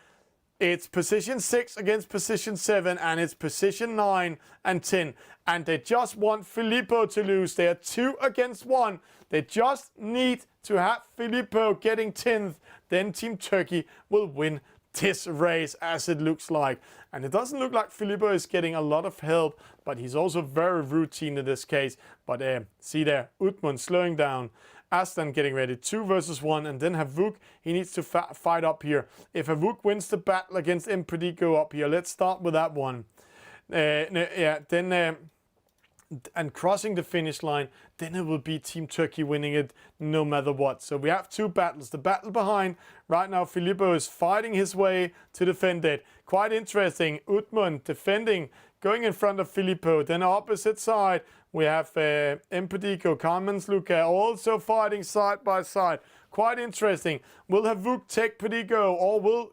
It's position 6 against position 7, and it's position 9 and 10. And they just want Filippo to lose. They are 2 against 1. They just need to have Filippo getting 10th. Then Team Turkey will win this race, as it looks like. And it doesn't look like Filippo is getting a lot of help, but he's also very routine in this case. But see there, Uthman slowing down. Aslan getting ready, 2 versus 1, and then Havuk, he needs to fight up here. If Havuk wins the battle against Impredico up here, let's start with that one. And crossing the finish line, then it will be Team Turkey winning it no matter what. So we have 2 battles. The battle behind, right now Filippo is fighting his way to defend it. Quite interesting. Utmund defending, going in front of Filippo. Then opposite side, we have Impredico, Carmen's Luca also fighting side by side. Quite interesting. Will Havuk take Predico, or will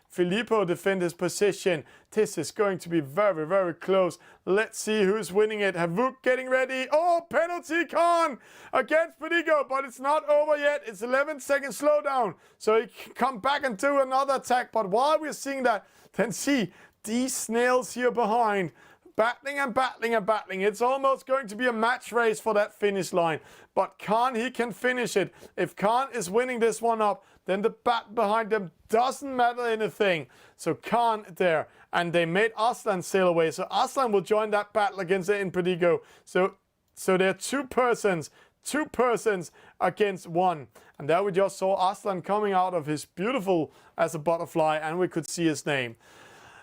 Filippo defend his position? This is going to be very, very close. Let's see who's winning it. Havuk getting ready. Oh, penalty Khan against Predico, but it's not over yet. It's 11-second slowdown. So he can come back and do another attack. But while we're seeing that, then see these snails here behind. Battling and battling and battling. It's almost going to be a match race for that finish line. But Khan, he can finish it. If Khan is winning this one up, then the bat behind them doesn't matter anything. So Khan there. And they made Aslan sail away. So Aslan will join that battle against Impredico. So there are 2 persons against 1. And there we just saw Aslan coming out of his beautiful as a butterfly, and we could see his name.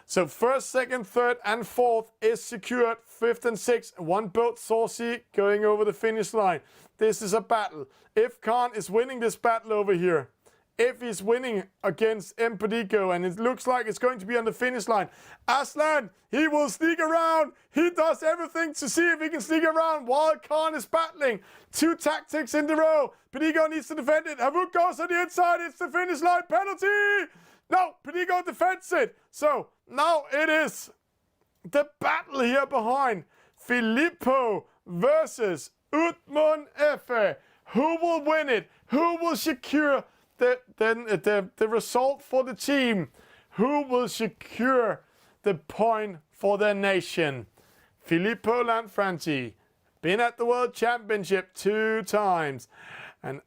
So 1st, 2nd, 3rd, and 4th is secured. 5th and 6th, 1 boat Saucy going over the finish line. This is a battle. If Khan is winning this battle over here, if he's winning against Impredico, and it looks like it's going to be on the finish line, Aslan, he will sneak around. He does everything to see if he can sneak around while Khan is battling. 2 tactics in the row. Predico needs to defend it. Havuk goes on the inside. It's the finish line. Penalty! No, Predico defends it. So now it is the battle here behind Filippo versus Utmund Efe. Who will win it? Who will secure the result for the team? Who will secure the point for their nation? Filippo Lanfranchi, been at the World Championship 2 times. And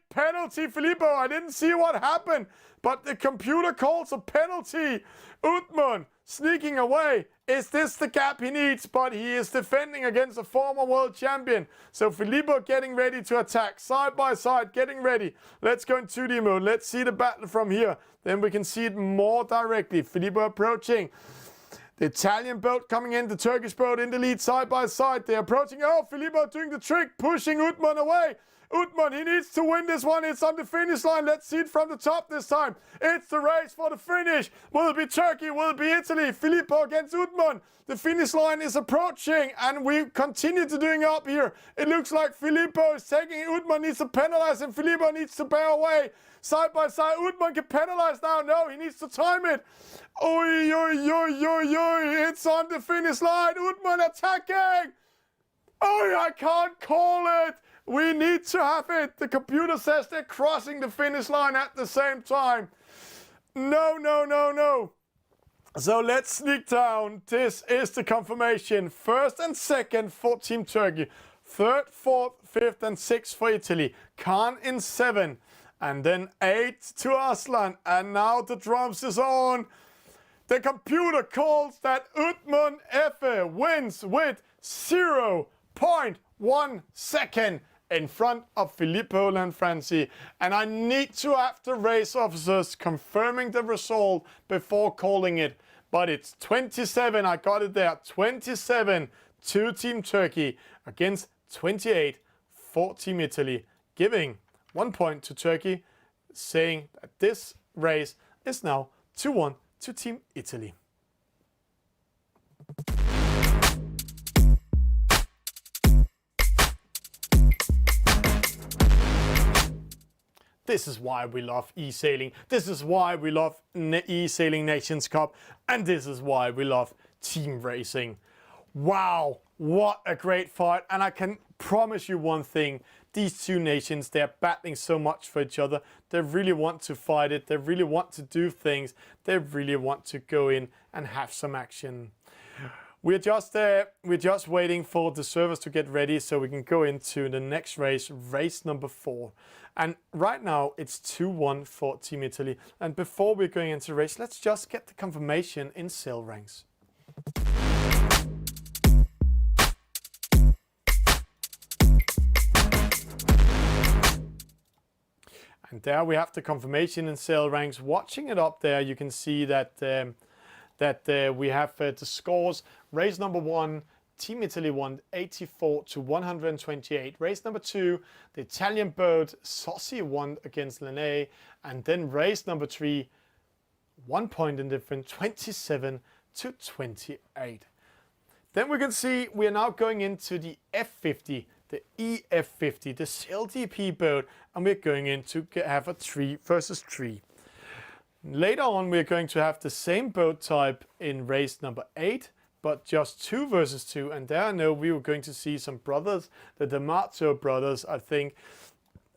penalty Filippo. I didn't see what happened, but the computer calls a penalty. Utmund sneaking away. Is this the gap he needs? But he is defending against a former world champion. So Filippo getting ready to attack. Side by side, getting ready. Let's go in 2D mode. Let's see the battle from here. Then we can see it more directly. Filippo approaching. The Italian boat coming in, the Turkish boat in the lead side by side. They're approaching. Oh, Filippo doing the trick, pushing Utmund away. Utmund, he needs to win this one. It's on the finish line. Let's see it from the top this time. It's the race for the finish. Will it be Turkey? Will it be Italy? Filippo against Utmund. The finish line is approaching, and we continue to doing up here. It looks like Filippo is taking it. Utmund needs to penalize, and Filippo needs to bear away. Side by side, Utmund can penalize now. No, he needs to time it. Oi, oi, oi, oi, oi. It's on the finish line. Utmund attacking. Oh, I can't call it. We need to have it. The computer says they're crossing the finish line at the same time. No, no, no, no. So let's sneak down. This is the confirmation. 1st and 2nd for Team Turkey. 3rd, 4th, 5th, and 6th for Italy. Khan in 7. And then 8 to Aslan. And now the drums is on. The computer calls that Utmund Efe wins with 0.1 second in front of Filippo Lanfranchi. And I need to have the race officers confirming the result before calling it. But it's 27, I got it there, 27 to Team Turkey against 28 for Team Italy, giving 1 point to Turkey, saying that this race is now 2-1 to Team Italy. This is why we love eSailing. This is why we love eSailing Nations Cup. And this is why we love team racing. Wow, what a great fight. And I can promise you one thing. These 2 nations, they're battling so much for each other. They really want to fight it. They really want to do things. They really want to go in and have some action. We're just waiting for the servers to get ready so we can go into the next race, race number 4. And right now it's 2-1 for Team Italy. And before we're going into the race, let's just get the confirmation in sail ranks. And there we have the confirmation in sail ranks. Watching it up there, you can see that we have the scores. Race number 1, Team Italy won 84 to 128. Race number 2, the Italian boat Saucy won against Lene. And then race number 3, 1 point in difference, 27 to 28. Then we can see we are now going into the F50, the EF50, the CLDP boat, and we're going in to have a 3 versus 3. Later on, we're going to have the same boat type in race number 8, but just 2 versus 2. And there I know we were going to see some brothers, the D'Amato brothers, I think,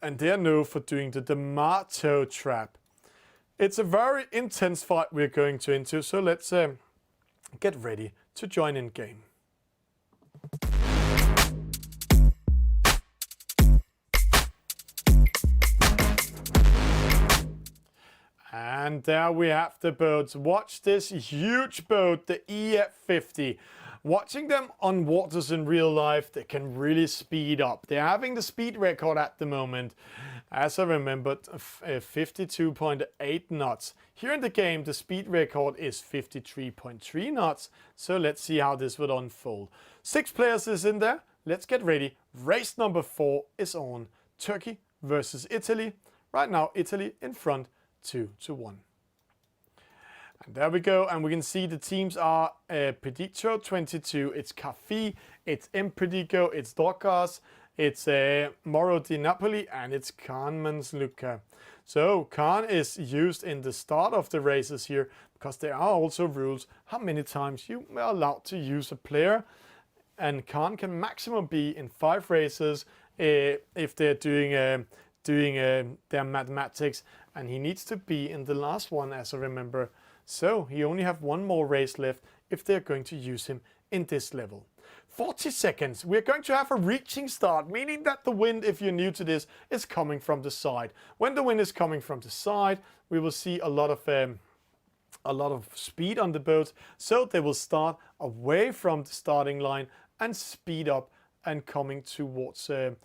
and they're known for doing the D'Amato trap. It's a very intense fight we're going to into, so let's get ready to join in game. And there we have the boats. Watch this huge boat, the EF50. Watching them on waters in real life, they can really speed up. They're having the speed record at the moment, as I remembered, 52.8 knots. Here in the game, the speed record is 53.3 knots. So let's see how this would unfold. 6 players is in there. Let's get ready. Race number 4 is on. Turkey versus Italy. Right now, Italy in front, 2-1. And there we go, and we can see the teams are Pediccio 22, it's Caffi, it's Impredico, it's Dorcas, it's Moro di Napoli, and it's Khan Mansluka. So Khan is used in the start of the races here, because there are also rules how many times you are allowed to use a player. And Khan can maximum be in 5 races if they're doing their mathematics, and he needs to be in the last one, as I remember. So he only have 1 more race left if they're going to use him in this level. 40 seconds. We're going to have a reaching start, meaning that the wind, if you're new to this, is coming from the side. When the wind is coming from the side, we will see a lot of speed on the boats. So they will start away from the starting line and speed up and coming towards the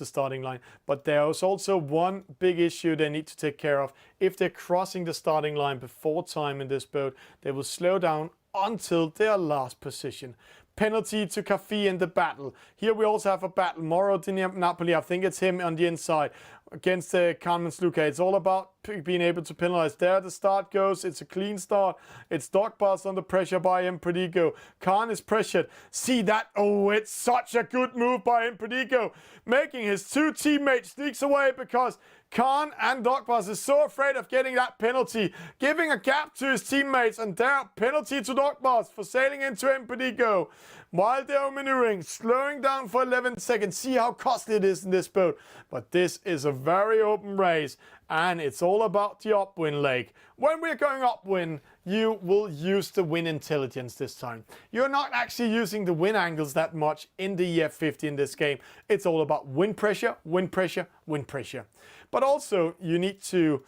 starting line. But there is also one big issue they need to take care of. If they're crossing the starting line before time in this boat, they will slow down until their last position. Penalty to Caffi in the battle. Here we also have a battle. Moro di Napoli, I think it's him on the inside against Khan Mansluka. It's all about being able to penalize. There the start goes. It's a clean start. It's dog pass under pressure by Impredico. Khan is pressured. See that? Oh, it's such a good move by Impredico, making his 2 teammates sneaks away because Khan and Dogpass is so afraid of getting that penalty, giving a gap to his teammates, and there penalty to Dogpass for sailing into Impredico while they are maneuvering, slowing down for 11 seconds. See how costly it is in this boat. But this is a very open race, and it's all about the upwind leg. When we're going upwind, you will use the wind intelligence this time. You're not actually using the wind angles that much in the EF50 in this game. It's all about wind pressure, wind pressure, wind pressure. But also, you need to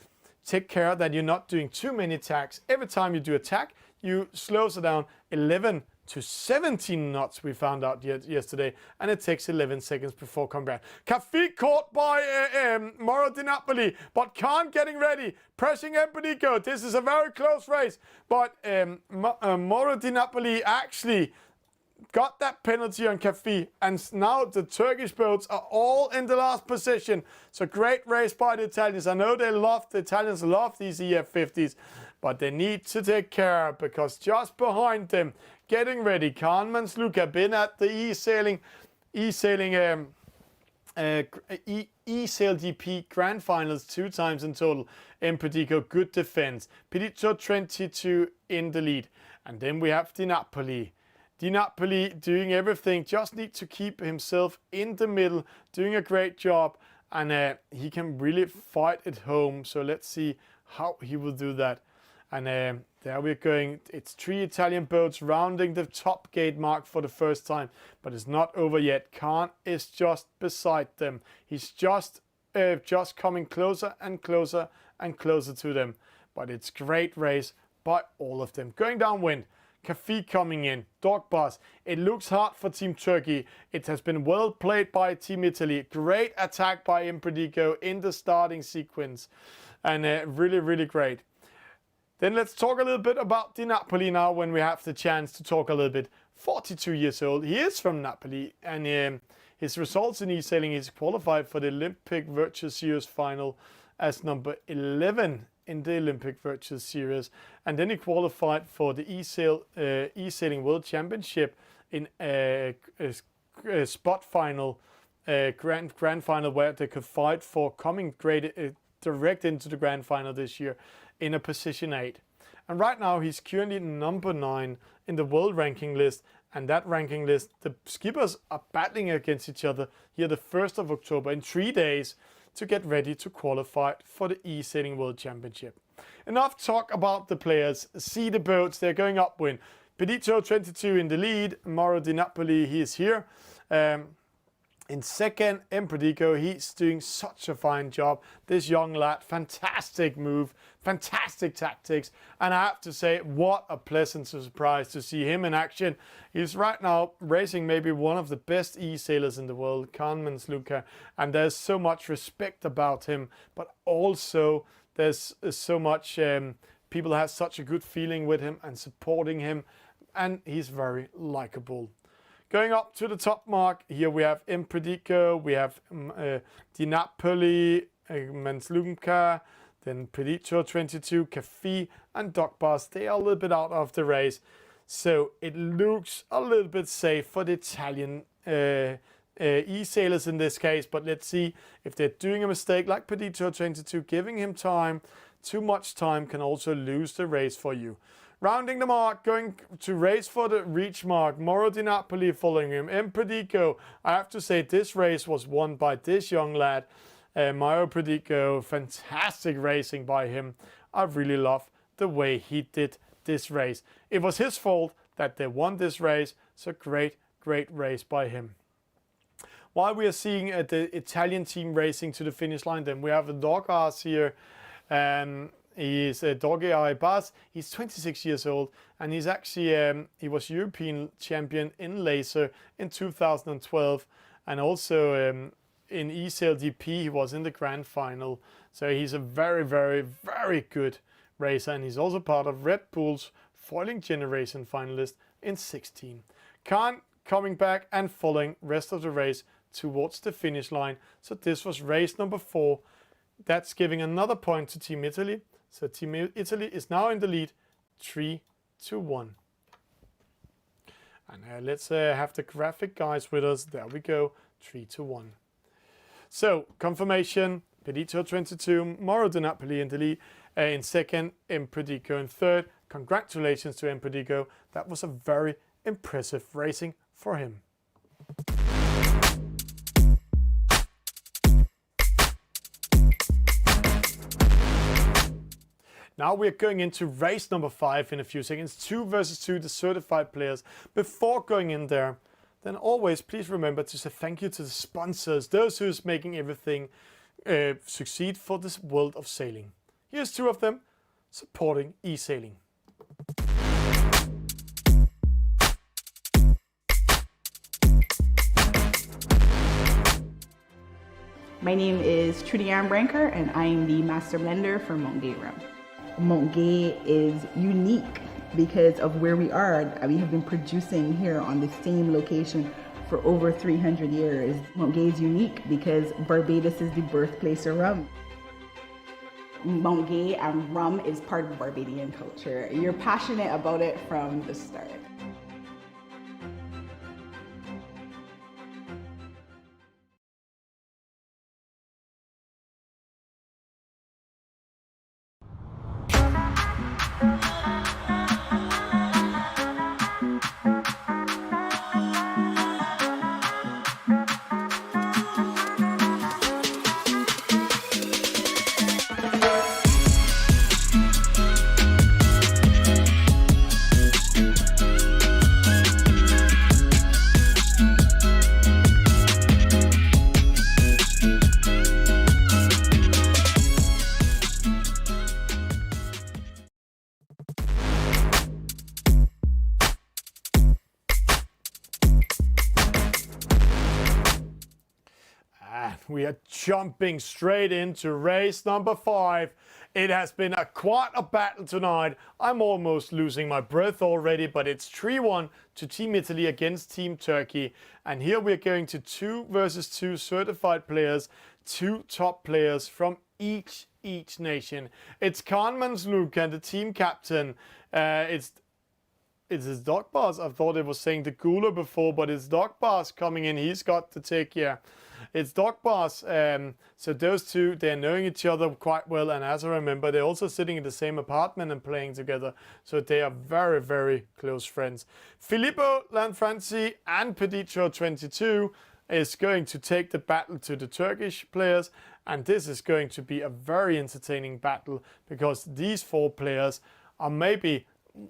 take care that you're not doing too many tacks. Every time you do a tack, you slow it down 11 to 17 knots, we found out yesterday, and it takes 11 seconds before coming back. Caffi caught by Moro di Napoli, but Khan getting ready, pressing Impredico. This is a very close race, but Moro di Napoli actually got that penalty on Caffi, and now the Turkish boats are all in the last position. So great race by the Italians. I know the Italians love these EF50s, but they need to take care, because just behind them, getting ready, Khan Mansluka, been at the eSail Grand Finals 2 times in total. Impredico, good defense. Pediccio 22 in the lead. And then we have Di Napoli. Di Napoli doing everything, just need to keep himself in the middle, doing a great job, and he can really fight it home. So let's see how he will do that. And there we're going. It's 3 Italian boats rounding the top gate mark for the first time, but it's not over yet. Khan is just beside them. He's just coming closer and closer and closer to them. But it's great race by all of them. Going downwind. Cafe coming in. Dog Boss. It looks hard for Team Turkey. It has been well played by Team Italy. Great attack by Impredico in the starting sequence. And really, really great. Then let's talk a little bit about Di Napoli now when we have the chance to talk a little bit. 42 years old. He is from Napoli. And his results in eSailing, he's qualified for the Olympic Virtual Series final as number 11 in the Olympic Virtual Series. And then he qualified for the eSailing World Championship in a spot final, grand final, where they could fight for coming direct into the grand final this year in a position 8. And right now he's currently number 9 in the world ranking list. And that ranking list, the skippers are battling against each other here the 1st of October in 3 days to get ready to qualify for the eSailing World Championship. Enough talk about the players. See the boats, they're going upwind. Pedito 22 in the lead. Mauro Di Napoli, he is here. In second, Impredico, he's doing such a fine job. This young lad, fantastic move, fantastic tactics. And I have to say, what a pleasant surprise to see him in action. He's right now racing maybe one of the best e-sailors in the world, Carmen's Luca. And there's so much respect about him, but also there's so much, people have such a good feeling with him and supporting him. And he's very likable. Going up to the top mark, here we have Impredico, we have Di Napoli, Manslumka, then Pedito 22, Cafe, and Dog Boss. They are a little bit out of the race. So it looks a little bit safe for the Italian e-sailors in this case. But let's see if they're doing a mistake like Pedito 22, giving him time. Too much time can also lose the race for you. Rounding the mark, going to race for the reach mark. Mauro Di Napoli following him. Impredico, I have to say this race was won by this young lad. Mauro Impredico, fantastic racing by him. I really love the way he did this race. It was his fault that they won this race, so great race by him. While we are seeing the Italian team racing to the finish line, then we have a dog ass here. He is a Doggy Eye Bass. He's 26 years old, and he's actually he was European champion in laser in 2012, and also in eSail DP he was in the grand final. So he's a very good racer, and he's also part of Red Bull's foiling generation finalist in 16. Khan coming back and following rest of the race towards the finish line. So this was race number 4. That's giving another point to Team Italy. So Team Italy is now in the lead, 3-1. And let's have the graphic guys with us. There we go, 3-1. So confirmation, Pedito 22, Mauro Di Napoli in the lead. In second, Impredico in third. Congratulations to Impredico. That was a very impressive racing for him. Now we're going into race number 5 in a few seconds. 2 versus 2, the certified players. Before going in there, then always please remember to say thank you to the sponsors, those who's making everything succeed for this world of sailing. Here's 2 of them supporting eSailing. My name is Trudy Armbranker, and I am the master blender for Montgay Rum. Montgay is unique because of where we are. We have been producing here on the same location for over 300 years. Montgay is unique because Barbados is the birthplace of rum. Montgay and rum is part of Barbadian culture. You're passionate about it from the start. we are jumping straight into race number 5. It has been quite a battle tonight. I'm almost losing my breath already, but it's 3-1 to Team Italy against Team Turkey. And here we're going to 2 versus 2 certified players, 2 top players from each nation. It's Kaan Mansluka, the team captain. It's his dog boss. I thought it was saying the Gula before, but it's dog boss coming in. He's got the take here. It's dog boss. So those two, they're knowing each other quite well. And as I remember, they're also sitting in the same apartment and playing together. So they are very, very close friends. Filippo Lanfranci and Pediccio22 is going to take the battle to the Turkish players. And this is going to be a very entertaining battle because these 4 players are maybe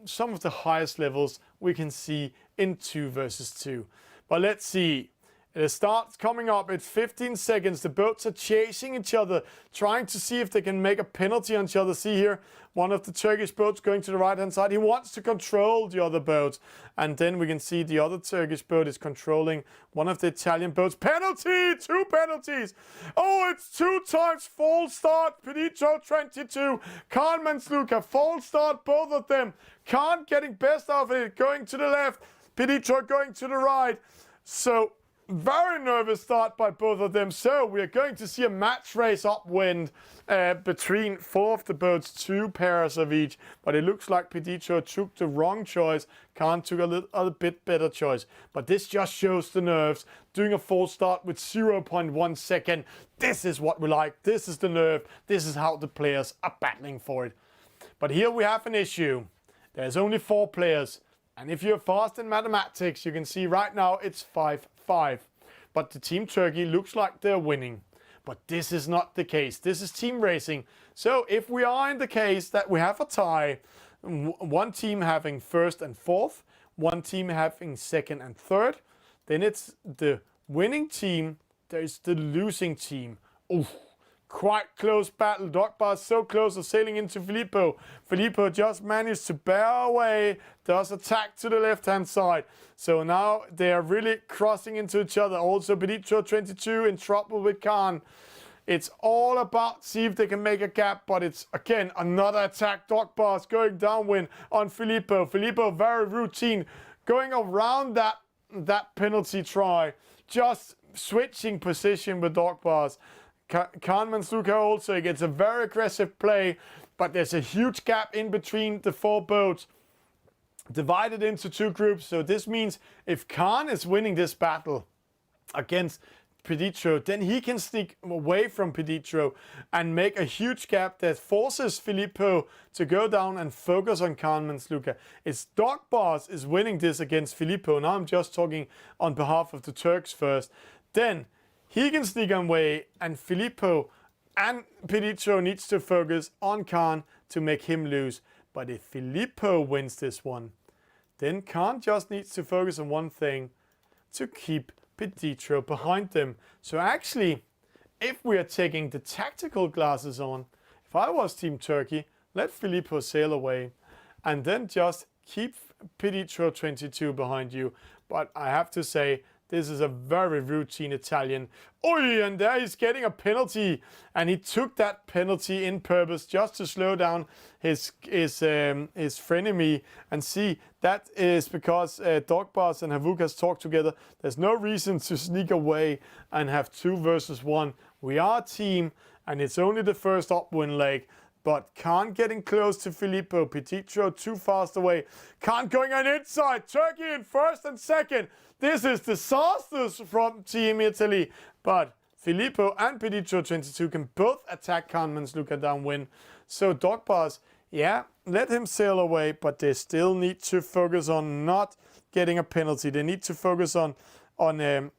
some of the highest levels we can see in 2 versus 2. But let's see. It starts coming up at 15 seconds. The boats are chasing each other, trying to see if they can make a penalty on each other. See here, one of the Turkish boats going to the right-hand side. He wants to control the other boat. And then we can see the other Turkish boat is controlling one of the Italian boats. Penalty! 2 penalties! Oh, it's 2 times false start. Pediccio22, Kaan Mansluka, false start, both of them. Kaan getting best of it, going to the left. Pediccio going to the right. So, very nervous start by both of them. So we are going to see a match race upwind between 4 of the boats, 2 pairs of each. But it looks like Pediccio took the wrong choice. Kaan took a bit better choice. But this just shows the nerves. Doing a false start with 0.1 second. This is what we like. This is the nerve. This is how the players are battling for it. But here we have an issue. There's only 4 players. And if you're fast in mathematics, you can see right now it's 5-5. But the Team Turkey looks like they're winning. But this is not the case. This is team racing. So if we are in the case that we have a tie, one team having 1st and 4th, one team having 2nd and 3rd, then it's the winning team, there's the losing team. Oof. Quite close battle. Dogbar so close to sailing into Filippo. Filippo just managed to bear away. Does attack to the left-hand side. So now they are really crossing into each other. Also Pediccio22 in trouble with Kaan. It's all about see if they can make a gap, but it's again another attack. Dogbar's going downwind on Filippo. Filippo very routine. Going around that penalty try. Just switching position with Dogbars. Kaan Mansluka also gets a very aggressive play, but there's a huge gap in between the 4 boats, divided into 2 groups. So this means if Kaan is winning this battle against Pediccio, then he can sneak away from Pediccio and make a huge gap that forces Filippo to go down and focus on Kaan Mansluka. It's Dogbars is winning this against Filippo. Now I'm just talking on behalf of the Turks first. Then he can sneak away, and Filippo and Pediccio needs to focus on Kaan to make him lose. But if Filippo wins this one, then Kaan just needs to focus on one thing, to keep Pediccio behind them. So actually, if we are taking the tactical glasses on, if I was Team Turkey, let Filippo sail away, and then just keep Pediccio22 behind you. But I have to say, this is a very routine Italian. Oi, and there he's getting a penalty. And he took that penalty in purpose just to slow down his frenemy. And see, that is because Dogbars and Havukas talk together. There's no reason to sneak away and have 2 versus 1. We are a team, and it's only the first upwind leg. But Kaan getting close to Filippo. Pediccio too fast away. Kaan going on inside. Turkey in 1st and 2nd. This is disastrous from Team Italy. But Filippo and Pediccio22 can both attack Kaan Mansluka downwind. So Dogbars, yeah, let him sail away, but they still need to focus on not getting a penalty. They need to focus on Kaan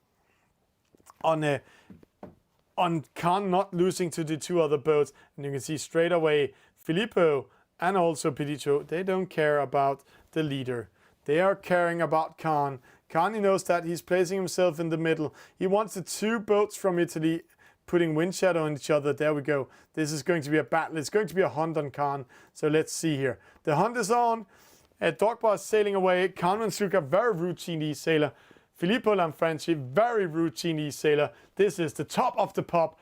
not losing to the 2 other boats. And you can see straight away Filippo and also Pediccio, they don't care about the leader. They are caring about Kaan. Kaan, he knows that he's placing himself in the middle. He wants the 2 boats from Italy putting wind shadow on each other. There we go. This is going to be a battle. It's going to be a hunt on Kaan. So let's see here. The hunt is on. Dogbar sailing away. Kaan Mansluka, very routine sailor. Filippo Lanfranchi, very routine e-sailer. This is the top of the pop.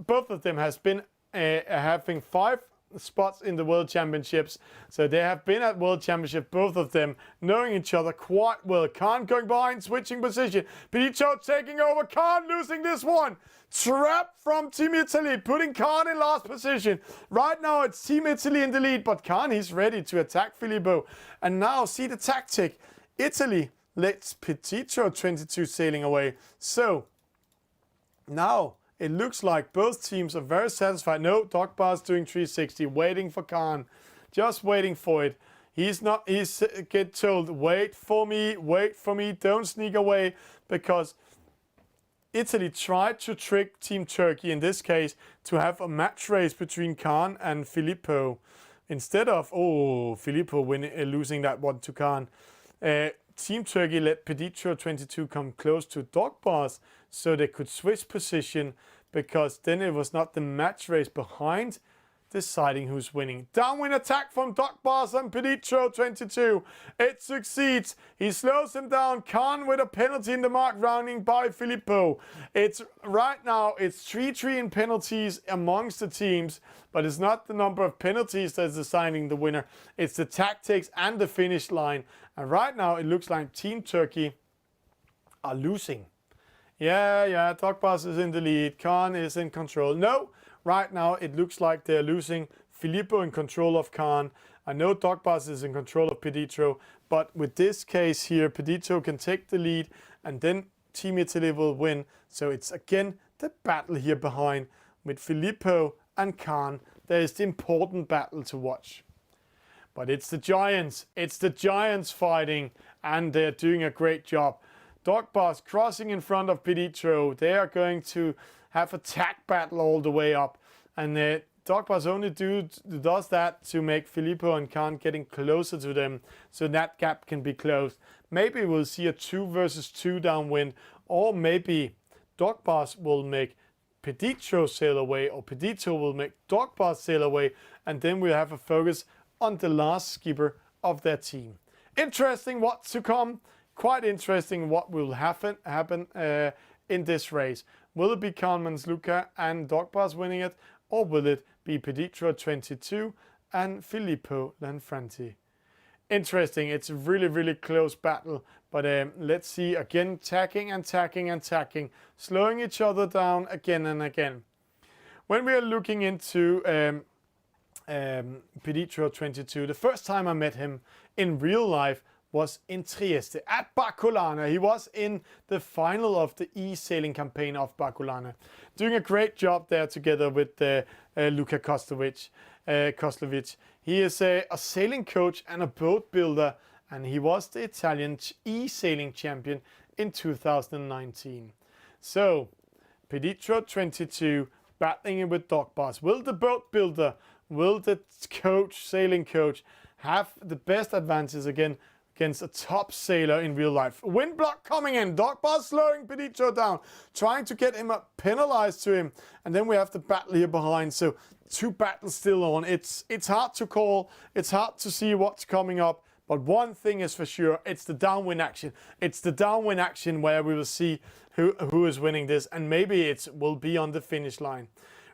Both of them has been having 5 spots in the World Championships. So they have been at World Championship, both of them, knowing each other quite well. Khan going behind, switching position. Pediccio taking over. Khan losing this one. Trap from Team Italy, putting Khan in last position. Right now it's Team Italy in the lead, but Khan, he's ready to attack Filippo. And now see the tactic. Italy lets Pediccio 22 sailing away. So now it looks like both teams are very satisfied. No, Dogbar's doing 360, waiting for Khan. Just waiting for it. He's get told, wait for me, don't sneak away, because Italy tried to trick Team Turkey, in this case, to have a match race between Khan and Filippo. Instead of, Filippo losing that one to Khan. Team Turkey let Pediccio 22 come close to Dogbars so they could switch position, because then it was not the match race behind deciding who's winning. Downwind attack from Dogbars and Pediccio 22. It succeeds. He slows him down. Khan with a penalty in the mark, rounding by Filippo. It's right now, it's 3-3 in penalties amongst the teams, but it's not the number of penalties that's deciding the winner. It's the tactics and the finish line. And right now it looks like Team Turkey are losing. Yeah, Dogbars is in the lead. Khan is in control. No, right now it looks like they're losing. Filippo in control of Khan. I know Dogbars is in control of Pediccio, but with this case here, Pediccio can take the lead and then Team Italy will win. So it's again the battle here behind with Filippo and Khan. There is the important battle to watch. But it's the Giants. It's the Giants fighting, and they're doing a great job. Dogbars crossing in front of Pediccio. They are going to have a tag battle all the way up. And Dogbars only does that to make Filippo and Khan getting closer to them, so that gap can be closed. Maybe we'll see a 2 versus 2 downwind, or maybe Dogbars will make Pediccio sail away, or Pediccio will make Dogbars sail away, and then we'll have a focus on the last skipper of their team. Interesting what's to come. Quite interesting what will happen in this race. Will it be Khanman's Luca and Dogbars winning it, or will it be Pediccio 22 and Filippo Lanfranchi? Interesting. It's a really, really close battle. But let's see, again, tacking and tacking and tacking, slowing each other down again and again. When we are looking into Pediccio 22, the first time I met him in real life was in Trieste at Bacolana. He was in the final of the eSailing campaign of Bacolana, doing a great job there together with Luka Kostlovic. He is a sailing coach and a boat builder, and he was the Italian eSailing champion in 2019. So, Pediccio 22 battling it with Dogbars. Will the boat builder, will the sailing coach have the best advances against a top sailor in real life? Wind block coming in. Dogbars slowing Pediccio down, trying to get him penalized to him. And then we have the battle here behind. So 2 battles still on. It's hard to call. It's hard to see what's coming up. But one thing is for sure, it's the downwind action. It's the downwind action where we will see who is winning this. And maybe it will be on the finish line.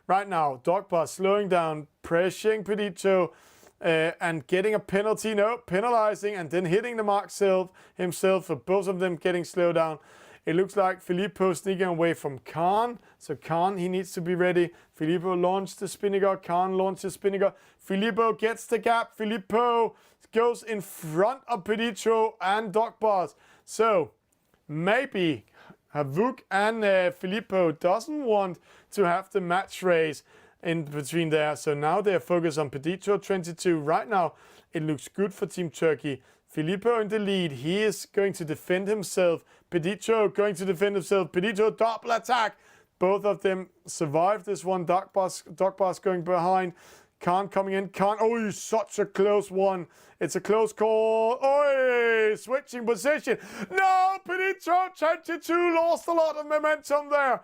Right now, Dogbars slowing down, pressuring Pediccio, and getting a penalty. No, penalizing and then hitting the mark himself, for both of them getting slowed down. It looks like Filippo sneaking away from Khan. So Khan, he needs to be ready. Filippo launched the spinnaker. Khan launched the spinnaker. Filippo gets the gap. Filippo goes in front of Pediccio and Dogbars. So maybe Havuk and Filippo doesn't want to have the match race in between there. So now they're focused on Pediccio 22. Right now, it looks good for Team Turkey. Filippo in the lead. He is going to defend himself. Pediccio going to defend himself. Pediccio double attack. Both of them survive this one. Dogbars going behind. Khan coming in. Khan, oh, such a close one. It's a close call. Oh, switching position. No, Pediccio 22 lost a lot of momentum there.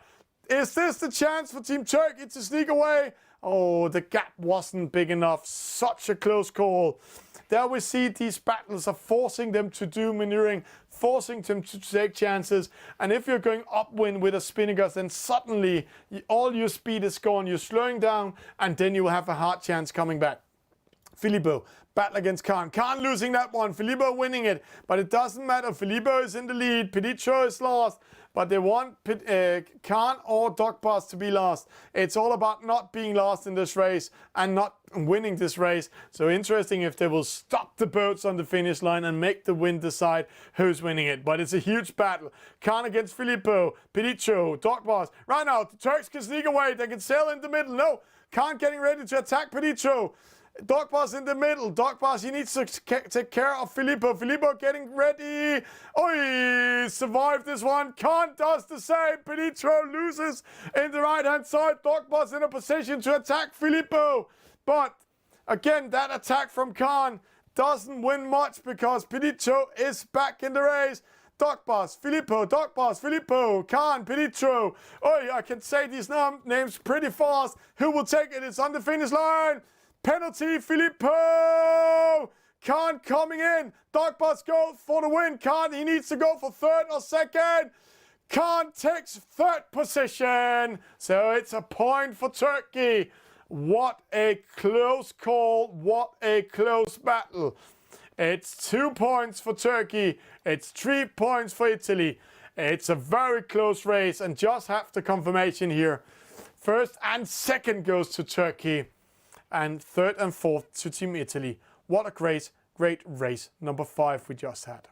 Is this the chance for Team Turkey to sneak away? Oh, the gap wasn't big enough. Such a close call. There we see these battles are forcing them to do maneuvering, forcing them to take chances. And if you're going upwind with a spinnaker, then suddenly all your speed is gone. You're slowing down, and then you will have a hard chance coming back. Filippo, battle against Khan. Khan losing that one. Filippo winning it. But it doesn't matter. Filippo is in the lead. Pediccio is last. But they want Khan or Dog Pass to be last. It's all about not being last in this race and not winning this race. So interesting if they will stop the boats on the finish line and make the wind decide who's winning it. But it's a huge battle. Khan against Filippo, Pediccio, Dog Pass. Right now, the Turks can sneak away. They can sail in the middle. No, Khan getting ready to attack Pediccio. Dog Pass in the middle. Dog Pass, he needs to take care of Filippo. Filippo getting ready. Oh, he survived this one. Khan does the same. Pediccio loses in the right-hand side. Dog Pass in a position to attack Filippo. But, again, that attack from Khan doesn't win much because Pediccio is back in the race. Dog Pass, Filippo, Dog Pass, Filippo, Khan, Pediccio. Oh, I can say these names pretty fast. Who will take it? It's on the finish line. Penalty, Filippo! Khan coming in. Dog Pass go for the win. Khan, he needs to go for third or second. Khan takes third position. So it's a point for Turkey. What a close call. What a close battle. It's 2 points for Turkey. It's 3 points for Italy. It's a very close race and just have the confirmation here. First and second goes to Turkey. And third and fourth to Team Italy. What a great race. Number 5 we just had.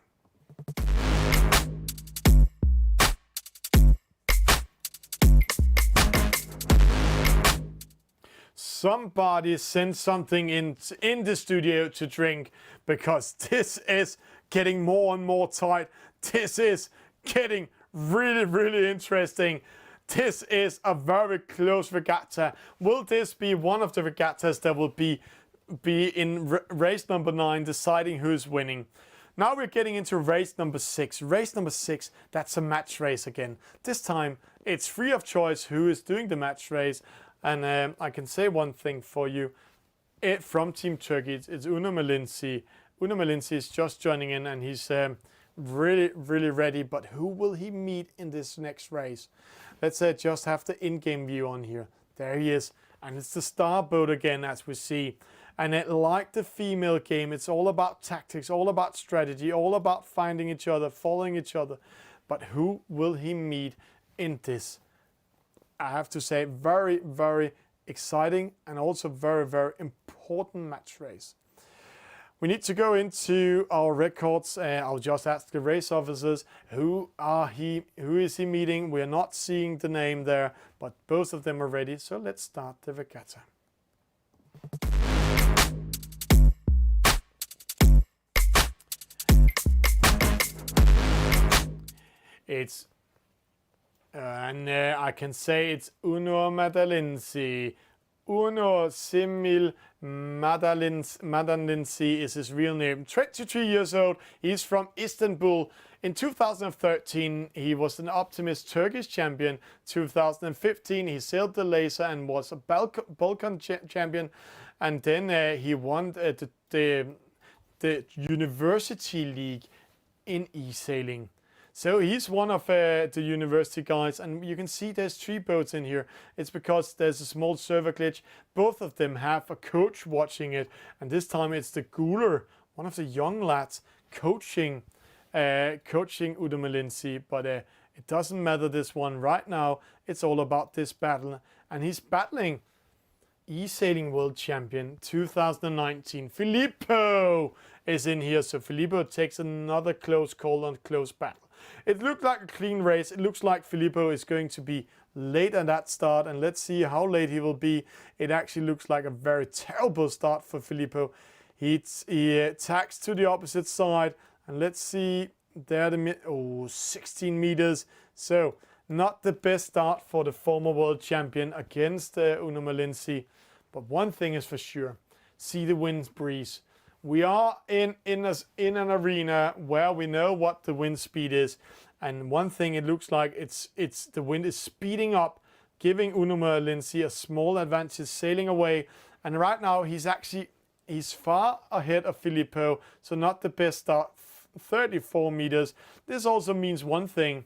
Somebody send something in the studio to drink, because this is getting more and more tight. This is getting really interesting. This is a very close regatta. Will this be one of the regattas that will be in race number 9, deciding who's winning? Now we're getting into race number 6. Race number 6, that's a match race again. This time it's free of choice who is doing the match race. And I can say one thing for you. From Team Turkey, it's Uno Malinci. Uno Malinci is just joining in, and he's really ready. But who will he meet in this next race? Let's just have the in-game view on here. There he is. And it's the star boat again, as we see. And like the female game, it's all about tactics, all about strategy, all about finding each other, following each other. But who will he meet in this? I have to say, very exciting and also very important match race. We need to go into our records. I'll just ask the race officers, who is he meeting? We're not seeing the name there, but both of them are ready. So let's start the regatta. I can say it's Uno Madalinsi. Uno Simil Madalinsi is his real name. 23 years old. He's from Istanbul. In 2013, he was an Optimist Turkish champion. 2015, he sailed the Laser and was a Balkan champion. And then he won the University League in eSailing. So he's one of the university guys, and you can see there's 3 boats in here. It's because there's a small server glitch. Both of them have a coach watching it, and this time it's the Guler, one of the young lads, coaching Udo Malinci. But it doesn't matter this one. Right now, it's all about this battle, and he's battling eSailing World Champion 2019. Filippo is in here, so Filippo takes another close call on close battle. It looked like a clean race. It looks like Filippo is going to be late at that start, and let's see how late he will be. It actually looks like a very terrible start for Filippo. He tacks to the opposite side, and let's see there 16 meters. So not the best start for the former world champion against Uno Malinci. But one thing is for sure, see the wind breeze. We are in an arena where we know what the wind speed is, and one thing it looks like it's the wind is speeding up giving Uno Molinci a small advantage sailing away. And right now he's far ahead of Filippo, so not the best start, 34 meters. This also means one thing.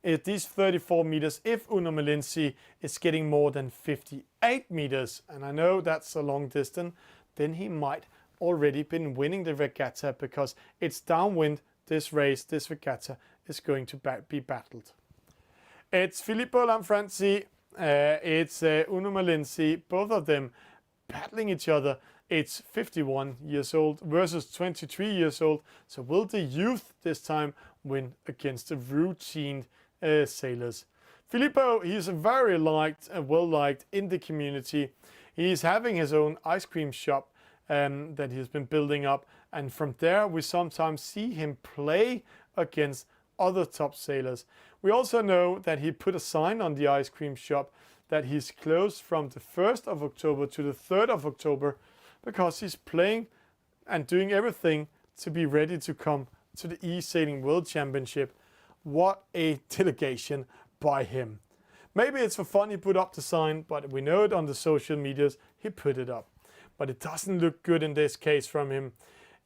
These 34 meters, if Uno Molinci is getting more than 58 meters, and I know that's a long distance, then he might already been winning the regatta, because it's downwind. This race, this regatta, is going to be battled. It's Filippo Lanfranci, it's Uno Molinci, both of them battling each other. It's 51 years old versus 23 years old. So will the youth this time win against the routine sailors? Filippo, he's very liked and well liked in the community. He's having his own ice cream shop that he's been building up, and from there we sometimes see him play against other top sailors. We also know that he put a sign on the ice cream shop that he's closed from the 1st of October to the 3rd of October because he's playing and doing everything to be ready to come to the eSailing World Championship. What a delegation by him. Maybe it's for fun he put up the sign, but we know it on the social medias he put it up. But it doesn't look good in this case from him.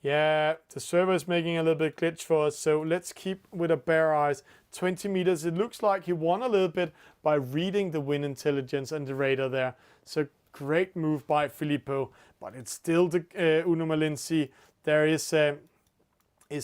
Yeah, the server is making a little bit glitch for us, so let's keep with a bare eyes. 20 meters, it looks like he won a little bit by reading the wind intelligence and the radar there. So great move by Filippo, but it's still the Uno Molinci. There is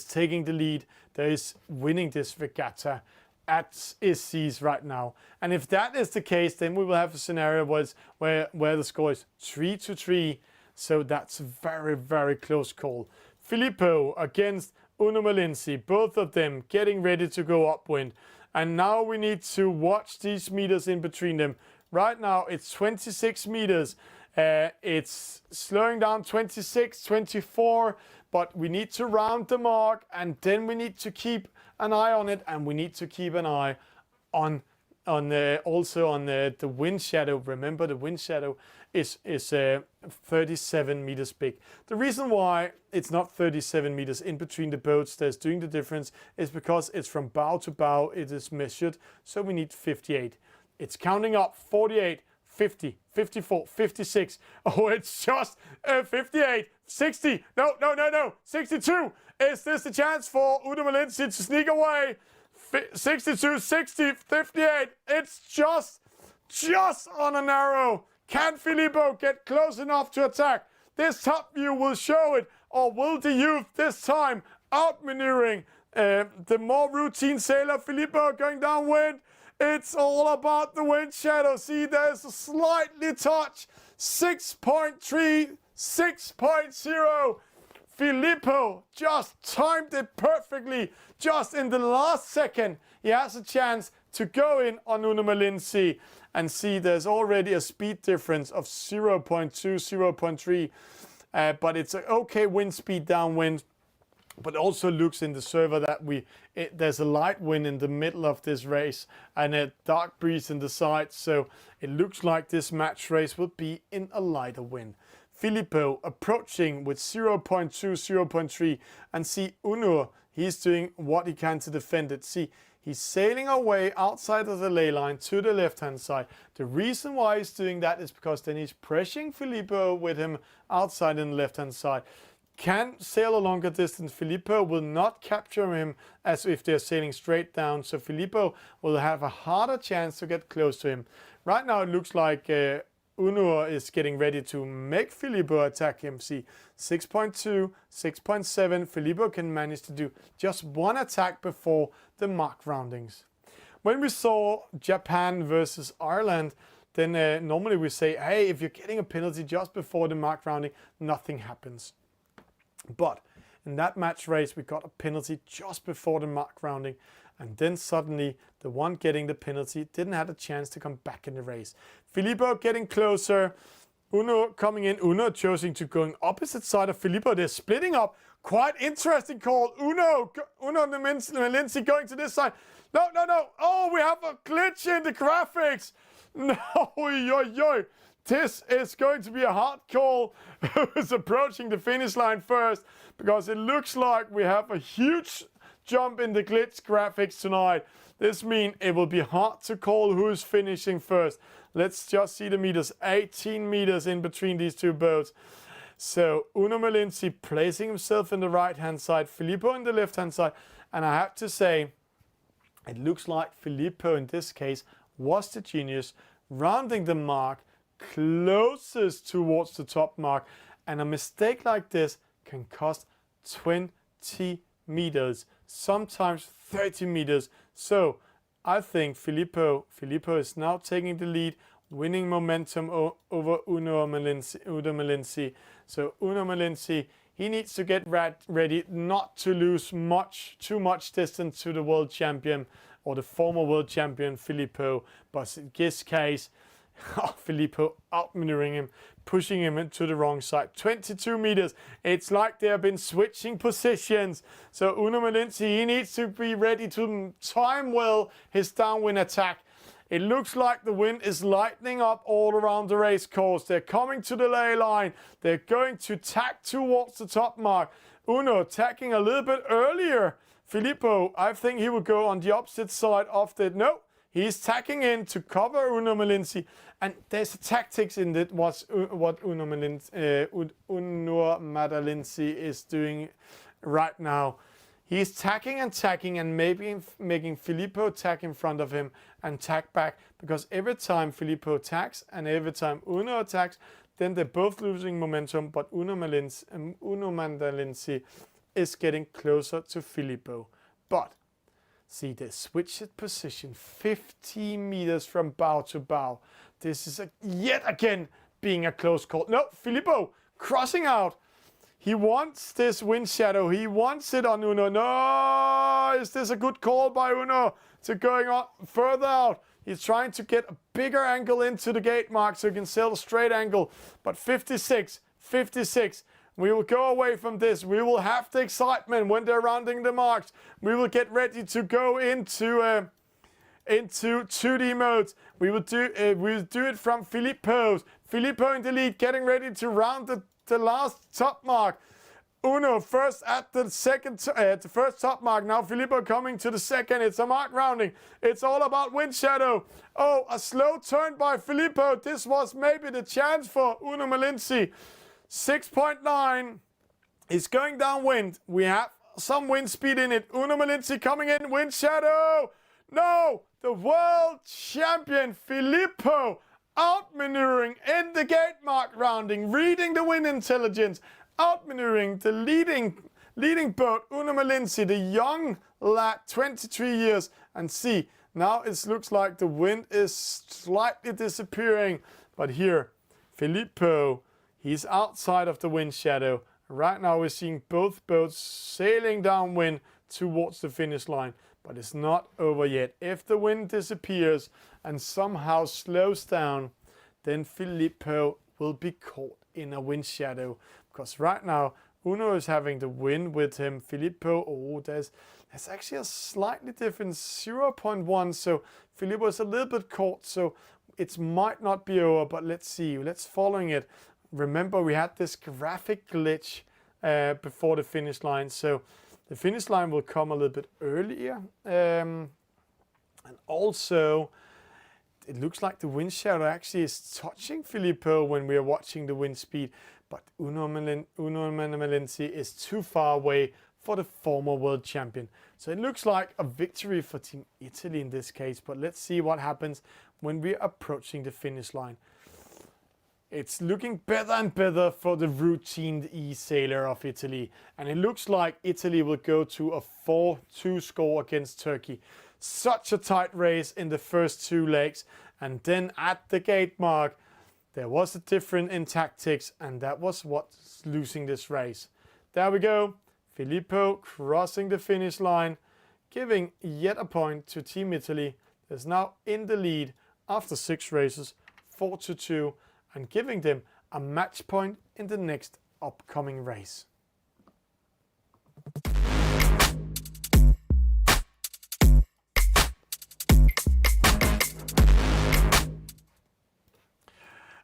taking the lead. There is winning this regatta at his seas right now. And if that is the case, then we will have a scenario where the score is 3-3. So that's a very, very close call. Filippo against Uno Molinci, both of them getting ready to go upwind. And now we need to watch these meters in between them. Right now it's 26 meters. It's slowing down 26, 24, but we need to round the mark, and then we need to keep an eye on it, and we need to keep an eye on also on the wind shadow. Remember, the wind shadow is 37 meters big. The reason why it's not 37 meters in between the boats that's doing the difference is because it's from bow to bow. It is measured, so we need 58. It's counting up 48, 50, 54, 56. Oh, it's just 58, 60. No, 62. Is this the chance for Uno Molinci to sneak away? 62, 60, 58. It's just on a narrow. Can Filippo get close enough to attack? This top view will show it. Or will the youth this time outmaneuvering the more routine sailor Filippo going downwind? It's all about the wind shadow. See, there's a slightly touch. 6.3, 6.0. Filippo just timed it perfectly. Just in the last second, he has a chance to go in on Uno Molinci. And see, there's already a speed difference of 0.2, 0.3. But it's an okay wind speed downwind. But also looks in the server that there's a light wind in the middle of this race and a dark breeze in the sides. So it looks like this match race will be in a lighter wind. Filippo approaching with 0.2, 0.3. And see, Uno, he's doing what he can to defend it. See, he's sailing away outside of the ley line to the left-hand side. The reason why he's doing that is because then he's pressuring Filippo with him outside in the left-hand side. Can sail a longer distance. Filippo will not capture him as if they're sailing straight down. So Filippo will have a harder chance to get close to him. Right now it looks like Uno is getting ready to make Filippo attack him. See, 6.2, 6.7. Filippo can manage to do just one attack before the mark roundings. When we saw Japan versus Ireland, then normally we say, hey, if you're getting a penalty just before the mark rounding, nothing happens. But in that match race, we got a penalty just before the mark rounding. And then suddenly, the one getting the penalty didn't have a chance to come back in the race. Filippo getting closer. Uno coming in. Uno choosing to go on opposite side of Filippo. They're splitting up. Quite interesting call. Uno Molinci going to this side. No. Oh, we have a glitch in the graphics. No, yo. This is going to be a hard call. Who's approaching the finish line first, because it looks like we have a huge jump in the glitch graphics tonight. This means it will be hard to call who's finishing first. Let's just see the meters. 18 meters in between these two boats. So Uno Malinzi placing himself in the right-hand side, Filippo in the left-hand side. And I have to say, it looks like Filippo in this case was the genius, rounding the mark closest towards the top mark. And a mistake like this can cost 20 meters, sometimes 30 meters. So I think Filippo is now taking the lead, winning momentum over Uno Malinzi. So Uno Malinzi, he needs to get ready not to lose too much distance to the world champion or the former world champion Filippo. But in this case, Filippo outmaneuvering him, pushing him into the wrong side. 22 meters. It's like they have been switching positions. So Uno Malinzi, he needs to be ready to time well his downwind attack. It looks like the wind is lightening up all around the race course. They're coming to the ley line. They're going to tack towards the top mark. Uno tacking a little bit earlier. Filippo, I think he will go on the opposite side of the... No, he's tacking in to cover Uno Malinzi. And there's tactics in it, what Uno Malinzi is doing right now. He's tacking and maybe making Filippo tack in front of him and tack back. Because every time Filippo tacks and every time Uno attacks, then they're both losing momentum. But Uno Malinzi is getting closer to Filippo. But see, they switched position 15 meters from bow to bow. This is yet again being a close call. No, Filippo crossing out. He wants this wind shadow. He wants it on Uno. No! Is this a good call by Uno to going on further out? He's trying to get a bigger angle into the gate mark so he can sail a straight angle. But 56. We will go away from this. We will have the excitement when they're rounding the marks. We will get ready to go into 2D modes. We will do it from Filippo. Filippo in the lead, getting ready to round the last top mark. Uno first at the first top mark. Now Filippo coming to the second. It's a mark rounding. It's all about wind shadow. Oh, a slow turn by Filippo. This was maybe the chance for Uno Malinzi. 6.9 is going downwind. We have some wind speed in it. Uno Malinzi coming in. Wind shadow. No, the world champion Filippo outmaneuvering in the gate mark rounding, reading the wind intelligence, outmaneuvering the leading boat, Uno Malinzi, the young lad, 23 years. And see, now it looks like the wind is slightly disappearing. But here, Filippo, he's outside of the wind shadow. Right now we're seeing both boats sailing downwind towards the finish line. But it's not over yet. If the wind disappears and somehow slows down, then Filippo will be caught in a wind shadow. Because right now, Uno is having the wind with him. Filippo, oh, there's actually a slightly different 0.1. So Filippo is a little bit caught. So it might not be over, but let's see. Let's following it. Remember, we had this graphic glitch before the finish line. So the finish line will come a little bit earlier. And also, it looks like the wind shadow actually is touching Filippo when we are watching the wind speed. But Uno Malinzi is too far away for the former world champion. So it looks like a victory for Team Italy in this case. But let's see what happens when we're approaching the finish line. It's looking better and better for the routine eSailer of Italy. And it looks like Italy will go to a 4-2 score against Turkey. Such a tight race in the first two legs. And then at the gate mark, there was a difference in tactics. And that was what's losing this race. There we go. Filippo crossing the finish line, giving yet a point to Team Italy. That's now in the lead after 6 races, 4-2. And giving them a match point in the next upcoming race.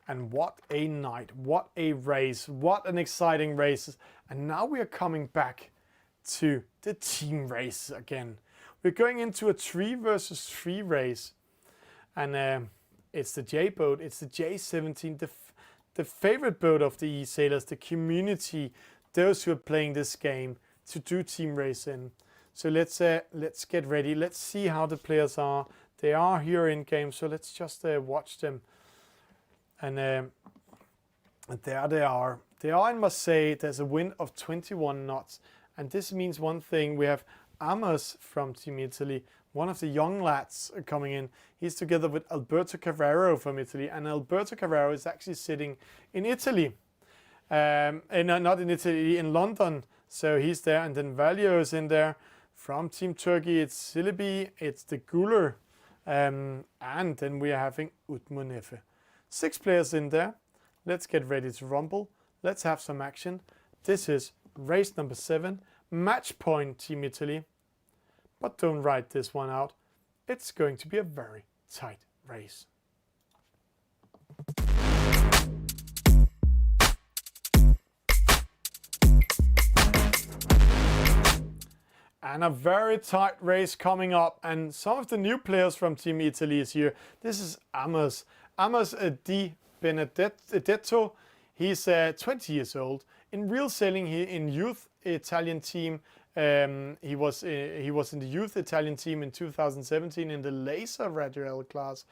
And what a night, what a race, what an exciting race. And now we are coming back to the team race again. We're going into a 3 versus 3 race. And it's the J boat, it's the J17, the favorite boat of the eSailors, the community, those who are playing this game to do team race in. So let's get ready. Let's see how the players are. They are here in game, so let's just watch them. And there they are. They are in Marseille. There's a wind of 21 knots. And this means one thing. We have Amos from Team Italy, one of the young lads coming in. He's together with Alberto Carrero from Italy. And Alberto Carrero is actually sitting in Italy. Not in Italy, in London. So he's there. And then Valio is in there. From Team Turkey, it's Silibi, it's the Guler. And then we are having Utmunefe. 6 players in there. Let's get ready to rumble. Let's have some action. This is race number 7. Match point, Team Italy. But don't write this one out. It's going to be a very tight race. And a very tight race coming up. And some of the new players from Team Italy is here. This is Amos. Amos Di Benedetto. He's 20 years old. In real sailing, he in youth Italian team. He was in the youth Italian team in 2017 in the Laser Radial class.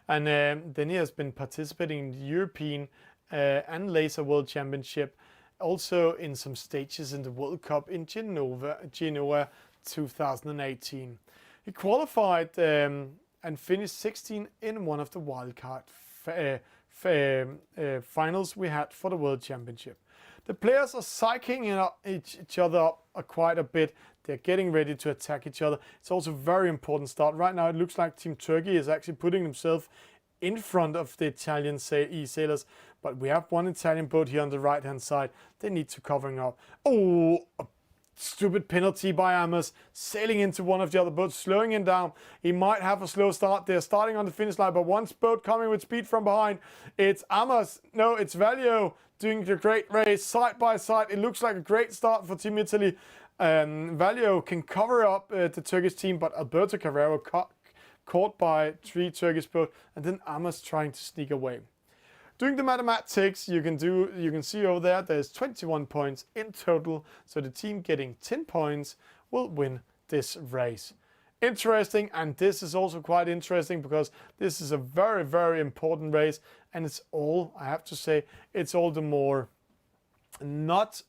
And then he has been participating in the European and Laser World Championship. Also in some stages in the World Cup in Genoa 2018. He qualified and finished 16 in one of the wildcard finals we had for the World Championship. The players are psyching each other up quite a bit. They're getting ready to attack each other. It's also a very important start. Right now it looks like Team Turkey is actually putting themselves in front of the Italian eSailors. But we have one Italian boat here on the right hand side. They need to covering up. Oh, a stupid penalty by Amos. Sailing into one of the other boats, slowing him down. He might have a slow start. They're starting on the finish line, but one boat coming with speed from behind. It's Amos. No, it's Valio doing the great race side by side. It looks like a great start for Team Italy. Valio can cover up the Turkish team, but Alberto Carrero caught by 3 Turkish boats, and then Amos trying to sneak away. Doing the mathematics, you can see over there, there's 21 points in total. So the team getting 10 points will win this race. Interesting, and this is also quite interesting because this is a very, very important race. And it's all, I have to say, it's all the more not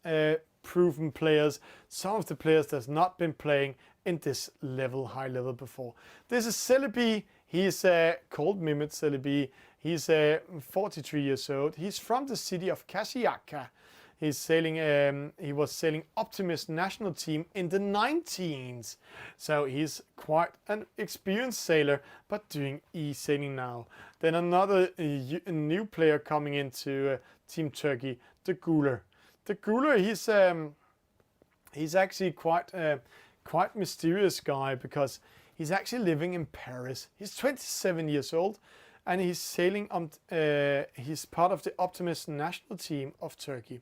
proven players. Some of the players that's not been playing in this level, high level before. This is Celebi. He's called Mehmet Celebi. He's 43 years old. He's from the city of Kasiyaka. He's sailing. He was sailing Optimist national team in the 19s. So he's quite an experienced sailor, but doing e-sailing now. Then another new player coming into Team Turkey, the Guler. The Guler, he's actually quite mysterious guy because he's actually living in Paris. He's 27 years old. And he's sailing on. He's part of the Optimist national team of Turkey.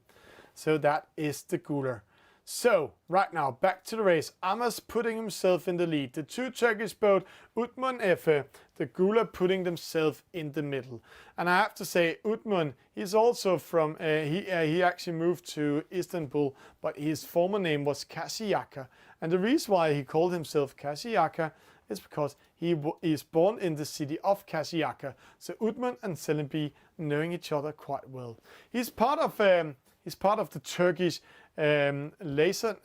So that is the Guler. So right now back to the race. Amos putting himself in the lead. The 2 Turkish boat, Utman Efe, the Guler putting themselves in the middle. And I have to say, Utman, he's also from. He actually moved to Istanbul, but his former name was Kasiyaka. And the reason why he called himself Kasiyaka is because he is born in the city of Kasiyaka. So Utman and Selimbi knowing each other quite well. He's part of the Turkish laser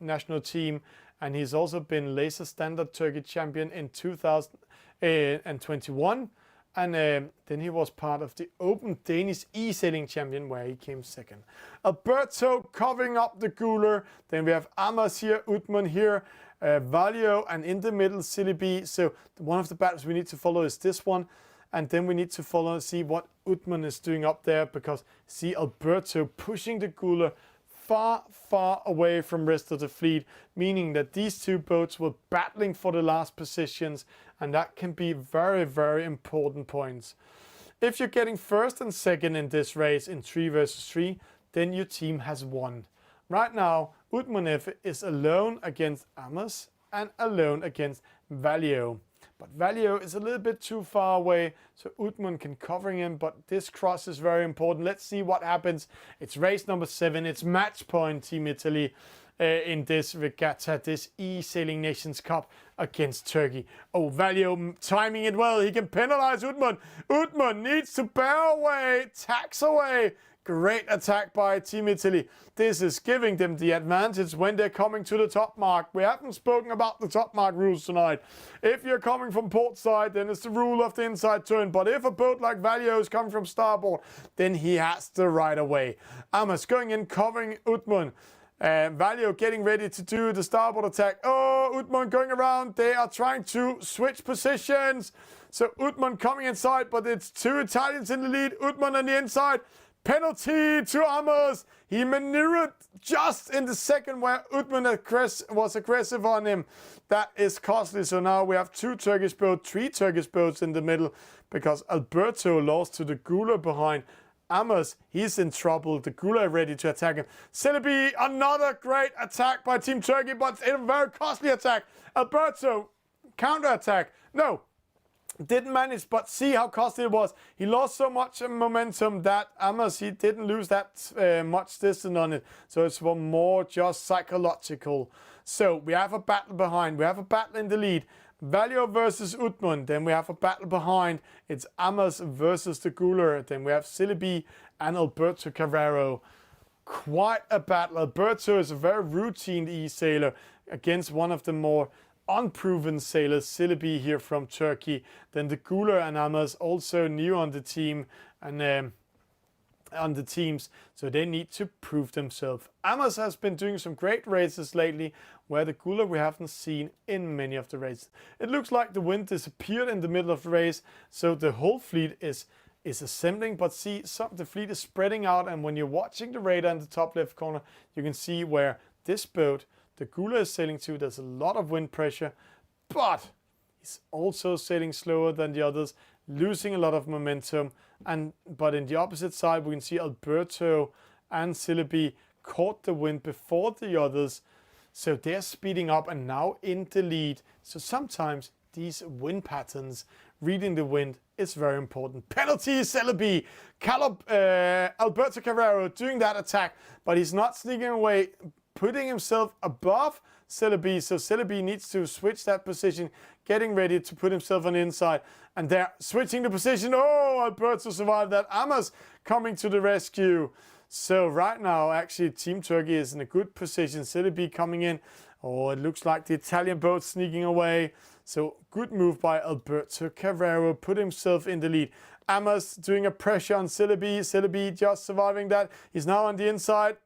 national team, and he's also been laser standard Turkey champion in 2021. And then he was part of the Open Danish eSailing champion where he came second. Alberto covering up the Guler. Then we have Amos here, Utman here, Valio, and in the middle Silibi. So one of the battles we need to follow is this one. And then we need to see what Utman is doing up there, because see Alberto pushing the Guler far, far away from rest of the fleet, meaning that these 2 boats were battling for the last positions, and that can be very, very important points. If you're getting first and second in this race in 3 versus 3, then your team has won. Right now, Utmanev is alone against Amos and alone against Valio. But Valio is a little bit too far away, so Utman can cover him, but this cross is very important. Let's see what happens. It's race number 7. It's match point, Team Italy, in this regatta, this eSailing Nations Cup against Turkey. Oh, Valio timing it well. He can penalize Utman. Utman needs to bear away, tax away. Great attack by Team Italy. This is giving them the advantage when they're coming to the top mark. We haven't spoken about the top mark rules tonight. If you're coming from port side, then it's the rule of the inside turn. But if a boat like Valio is coming from starboard, then he has the right of way. Amos going in, covering Utman. Valio getting ready to do the starboard attack. Oh, Utman going around. They are trying to switch positions. So Utman coming inside, but it's 2 Italians in the lead. Utman on the inside. Penalty to Amos. He maneuvered just in the second where Utman was aggressive on him. That is costly. So now we have 2 Turkish boats, 3 Turkish boats in the middle because Alberto lost to the Gula behind. Amos, he's in trouble. The Gula ready to attack him. Celebi, another great attack by Team Turkey, but a very costly attack. Alberto, counter-attack. No, didn't manage, but see how costly it was. He lost so much momentum that Amos, he didn't lose that much distance on it. So it's more just psychological. So we have a battle behind. We have a battle in the lead. Valio versus Utman. Then we have a battle behind. It's Amos versus the Guler. Then we have Celebi and Alberto Carrero. Quite a battle. Alberto is a very routine e-sailor against one of the more unproven sailors, Celebi here from Turkey. Then the Guler and Amos also new on the team and on the teams, so they need to prove themselves. Amos has been doing some great races lately, where the Guler we haven't seen in many of the races. It looks like the wind disappeared in the middle of the race, so the whole fleet is assembling, but see, the fleet is spreading out, and when you're watching the radar in the top left corner, you can see where this boat, the Gula, is sailing to. There's a lot of wind pressure, but he's also sailing slower than the others, losing a lot of momentum. But in the opposite side, we can see Alberto and Celebi caught the wind before the others. So they're speeding up and now in the lead. So sometimes these wind patterns, reading the wind, is very important. Penalty, Celebi. Alberto Carrero doing that attack, but he's not sneaking away, putting himself above Celebi. So Celebi needs to switch that position, getting ready to put himself on the inside. And they're switching the position. Oh, Alberto survived that. Amos coming to the rescue. So right now, actually, Team Turkey is in a good position. Celebi coming in. Oh, it looks like the Italian boat sneaking away. So good move by Alberto Carrero, put himself in the lead. Amos doing a pressure on Celebi. Celebi just surviving that. He's now on the inside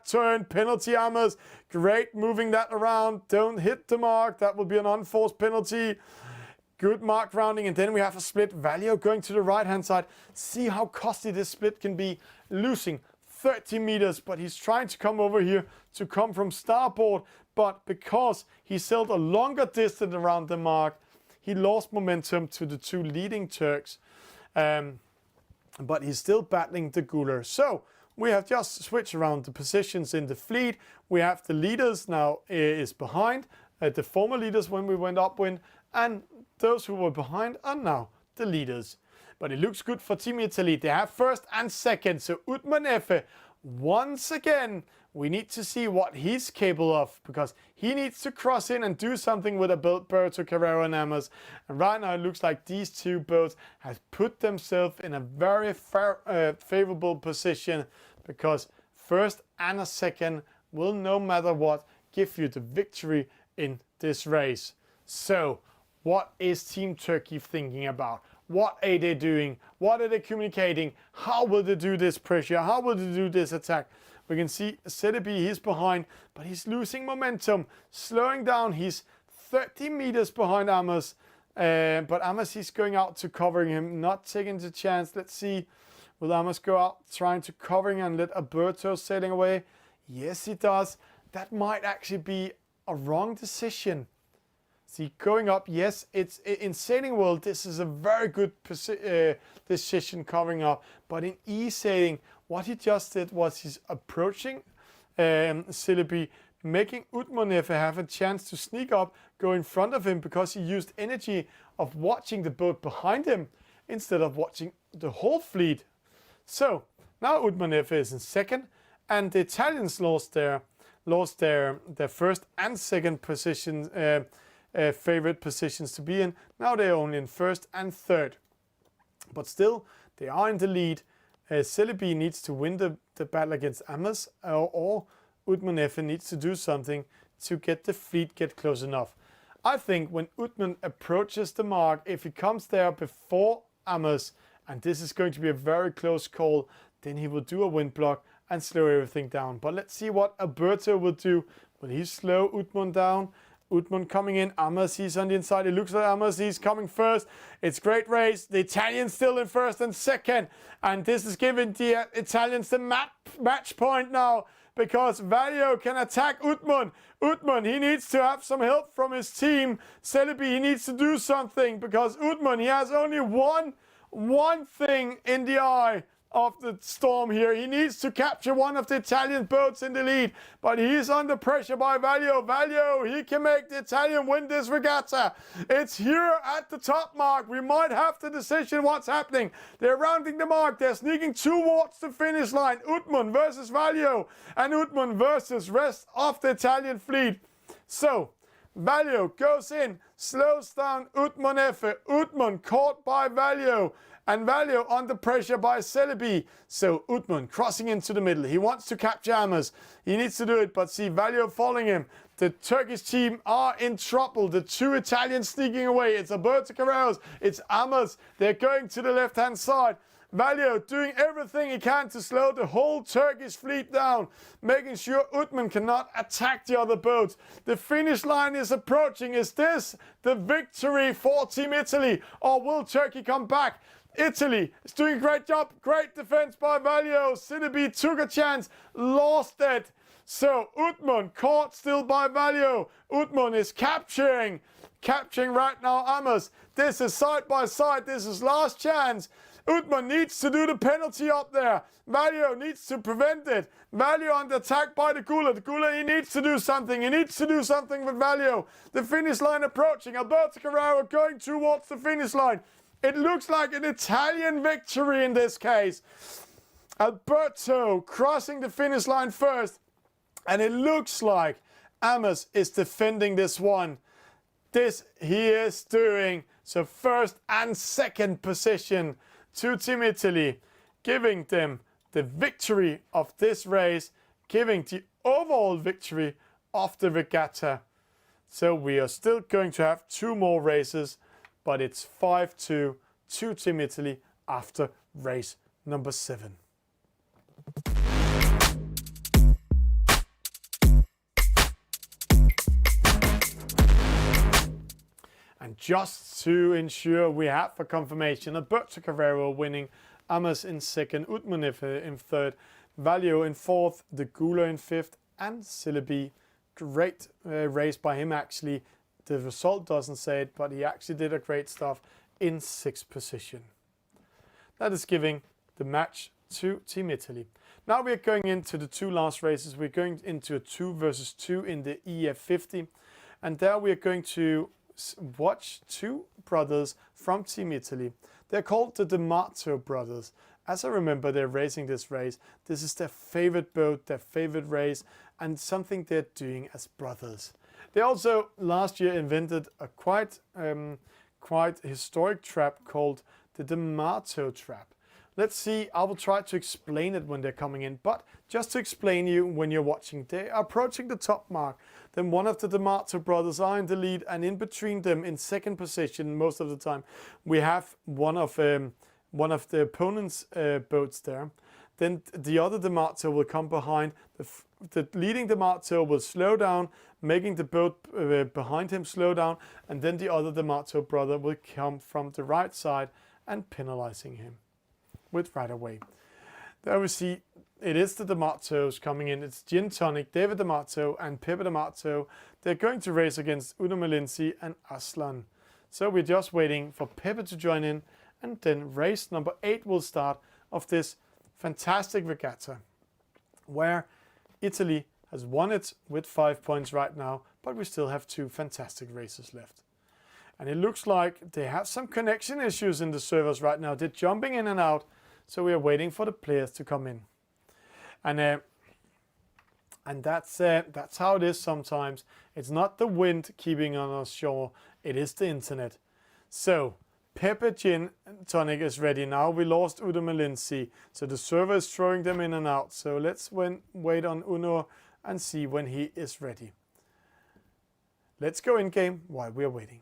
turn. Penalty, Amos. Great moving that around. Don't hit the mark. That will be an unforced penalty. Good mark rounding, and then we have a split. Valio going to the right-hand side. See how costly this split can be. Losing 30 meters, but he's trying to come over here to come from starboard. But because he sailed a longer distance around the mark, he lost momentum to the 2 leading Turks. But he's still battling the Guler. So we have just switched around the positions in the fleet. We have the leaders now is behind. The former leaders when we went upwind, and those who were behind are now the leaders. But it looks good for Team Italy. They have first and second. So Utman Efe, once again, we need to see what he's capable of, because he needs to cross in and do something with Alberto Carrero and Amos. And right now it looks like these 2 boats have put themselves in a very favorable position, because first and a second will, no matter what, give you the victory in this race. So what is Team Turkey thinking about? What are they doing? What are they communicating? How will they do this pressure? How will they do this attack? We can see Celebi, he's behind, but he's losing momentum, slowing down. He's 30 meters behind Amos, but Amos, he's going out to covering him, not taking the chance. Let's see, will Amos go out trying to cover him and let Alberto sailing away? Yes, he does. That might actually be a wrong decision. See, going up, yes, it's in sailing world, this is a very good decision covering up. But in e-sailing, what he just did was he's approaching Celebi, making Utmonefe have a chance to sneak up, go in front of him, because he used energy of watching the boat behind him instead of watching the whole fleet. So now Utmonefe is in second, and the Italians lost their first and second positions, favorite positions to be in. Now they're only in first and third, but still they are in the lead. Celebi needs to win the battle against Amos, or Utmonefe needs to do something to get the fleet get close enough. I think when Utman approaches the mark, if he comes there before Amos, and this is going to be a very close call, then he will do a wind block and slow everything down. But let's see what Alberto will do. Will he slow Utman down? Utman coming in, Amos, he's on the inside. It looks like Amos, he's coming first. It's great race. The Italians still in first and second. And this is giving the Italians the match point now, because Valio can attack Utman. Utman, he needs to have some help from his team. Celebi, he needs to do something, because Utman, he has only one thing in the eye of the storm here. He needs to capture one of the Italian boats in the lead, but he's under pressure by Valio. Valio, he can make the Italian win this regatta. It's here at the top mark. We might have the decision what's happening. They're rounding the mark. They're sneaking towards the finish line. Utman versus Valio, and Utman versus rest of the Italian fleet. So Valio goes in, slows down Utmonefe. Utman caught by Valio, and Valio under pressure by Celebi. So Utman crossing into the middle. He wants to capture Amos. He needs to do it, but see Valio following him. The Turkish team are in trouble. The two Italians sneaking away. It's Alberto Carreras. It's Amos. They're going to the left-hand side. Valio doing everything he can to slow the whole Turkish fleet down, making sure Utman cannot attack the other boats. The finish line is approaching. Is this the victory for Team Italy, or will Turkey come back? Italy is doing a great job. Great defense by Valio. Celebi took a chance, lost it. So Utman caught still by Valio. Utman is capturing right now Amos. This is side by side. This is last chance. Utman needs to do the penalty up there. Valio needs to prevent it. Valio under attack by the Gula. The Gula, he needs to do something. He needs to do something with Valio. The finish line approaching. Alberto Carrera going towards the finish line. It looks like an Italian victory in this case. Alberto crossing the finish line first. And it looks like Amos is defending this one. This he is doing. So first and second position to Team Italy, giving them the victory of this race, giving the overall victory of the regatta. So we are still going to have two more races, but it's 5-2 to Team Italy after race number 7. And just to ensure we have a confirmation, Alberto Carrero winning, Amos in second, Utmonefe in third, Valio in fourth, the Gula in fifth, and Celebi. Great race by him actually. The result doesn't say it, but he actually did a great stuff in sixth position. That is giving the match to Team Italy. Now we are going into the two last races. We're going into a 2 versus 2 in the EF50, and there we are going to watch two brothers from Team Italy. They're called the D'Amato brothers. As I remember, they're racing this race. This is their favorite boat, their favorite race, and something they're doing as brothers. They also last year invented a quite historic trap called the D'Amato trap. Let's see, I will try to explain it when they're coming in, but just to explain you when you're watching, they are approaching the top mark. Then one of the D'Amato brothers are in the lead, and in between them in second position most of the time, we have one of the opponent's boats there. Then the other D'Amato will come behind. The leading D'Amato will slow down, making the boat behind him slow down, and then the other D'Amato brother will come from the right side and penalizing him with right away. There we see it is the D'Amatos coming in. It's Gin Tonic, David D'Amato, and Pepe D'Amato. They're going to race against Uno Melinci and Aslan. So we're just waiting for Pepe to join in, and then race number 8 will start of this fantastic regatta, where Italy has won it with 5 points right now, but we still have 2 fantastic races left. And it looks like they have some connection issues in the servers right now. They're jumping in and out, so we are waiting for the players to come in. And that's how it is sometimes. It's not the wind keeping on us shore, it is the internet. So, Pepe Gin Tonic is ready now. We lost Udo Malinzi, so the server is throwing them in and out. So let's wait on Uno and see when he is ready. Let's go in game while we are waiting.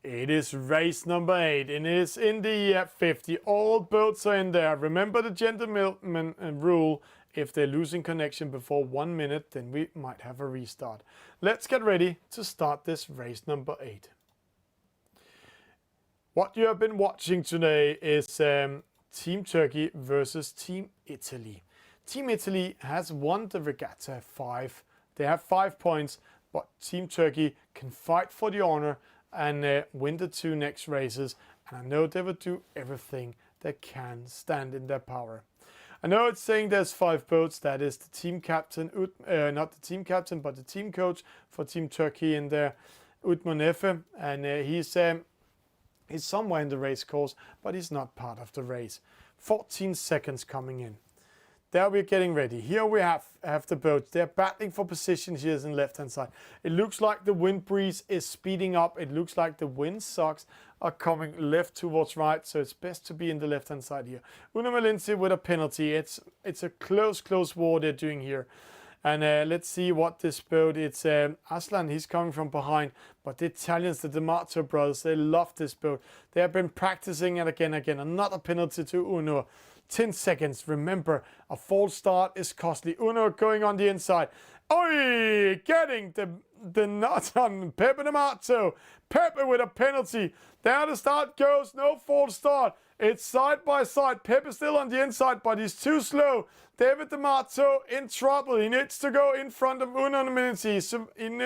It is race number 8 and it is in the 50. All boats are in there. Remember the gentleman rule. If they're losing connection before 1 minute, then we might have a restart. Let's get ready to start this race number 8. What you have been watching today is Team Turkey versus Team Italy. Team Italy has won the Regatta 5. They have 5 points, but Team Turkey can fight for the honor and win the 2 next races. And I know they will do everything they can stand in their power. I know it's saying there's 5 boats. That is the team captain, not the team captain, but the team coach for Team Turkey in there, Utman Efe. And he's somewhere in the race course, but he's not part of the race. 14 seconds coming in. There we're getting ready. Here we have the boats. They're battling for position here on the left-hand side. It looks like the wind breeze is speeding up. It looks like the wind socks are coming left towards right, so it's best to be in the left-hand side here. Uno Malinzi with a penalty. It's a close war they're doing here. And let's see what this boat, it's Aslan, he's coming from behind. But the Italians, the D'Amato brothers, they love this boat. They have been practicing it again. Another penalty to Uno. 10 seconds. Remember, a false start is costly. Uno going on the inside. Oi! Getting the nut on Pepe D'Amato. Pepe with a penalty. There the start goes. No false start. It's side by side. Pepe still on the inside, but he's too slow. David D'Amato in trouble. He needs to go in front of Uno Malinzi.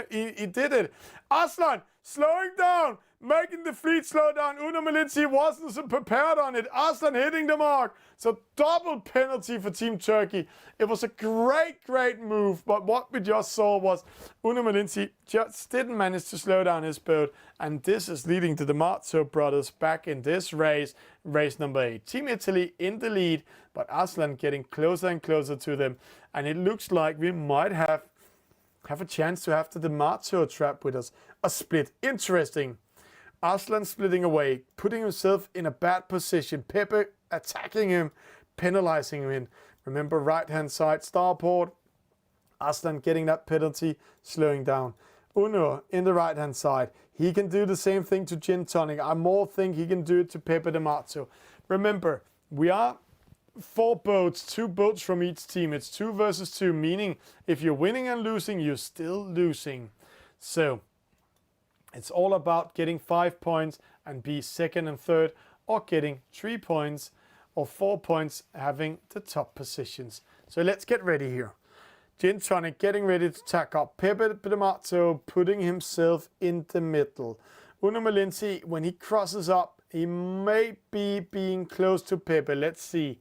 He did it. Aslan slowing down, making the fleet slow down. Uno Malinzi wasn't so prepared on it. Aslan hitting the mark. So double penalty for Team Turkey. It was a great move, but what we just saw was Uno Malinzi just didn't manage to slow down his boat. And this is leading to the D'Amato brothers back in this race, race number 8. Team Italy in the lead, but Aslan getting closer and closer to them. And it looks like we might have a chance to have the D'Amato trap with us. A split. Interesting. Aslan splitting away, putting himself in a bad position. Pepe attacking him, penalizing him. Remember, right-hand side starboard. Aslan getting that penalty, slowing down. Uno in the right-hand side. He can do the same thing to Gin Tonic. I more think he can do it to Pepe D'Amato. Remember, we are 4 boats, 2 boats from each team. It's 2 versus 2, meaning if you're winning and losing, you're still losing. So it's all about getting 5 points and be second and third, or getting 3 points or 4 points, having the top positions. So let's get ready here. Gin Tonic getting ready to tack up. Pepe D'Amato putting himself in the middle. Uno Malinzi, when he crosses up, he may be being close to Pepe. Let's see.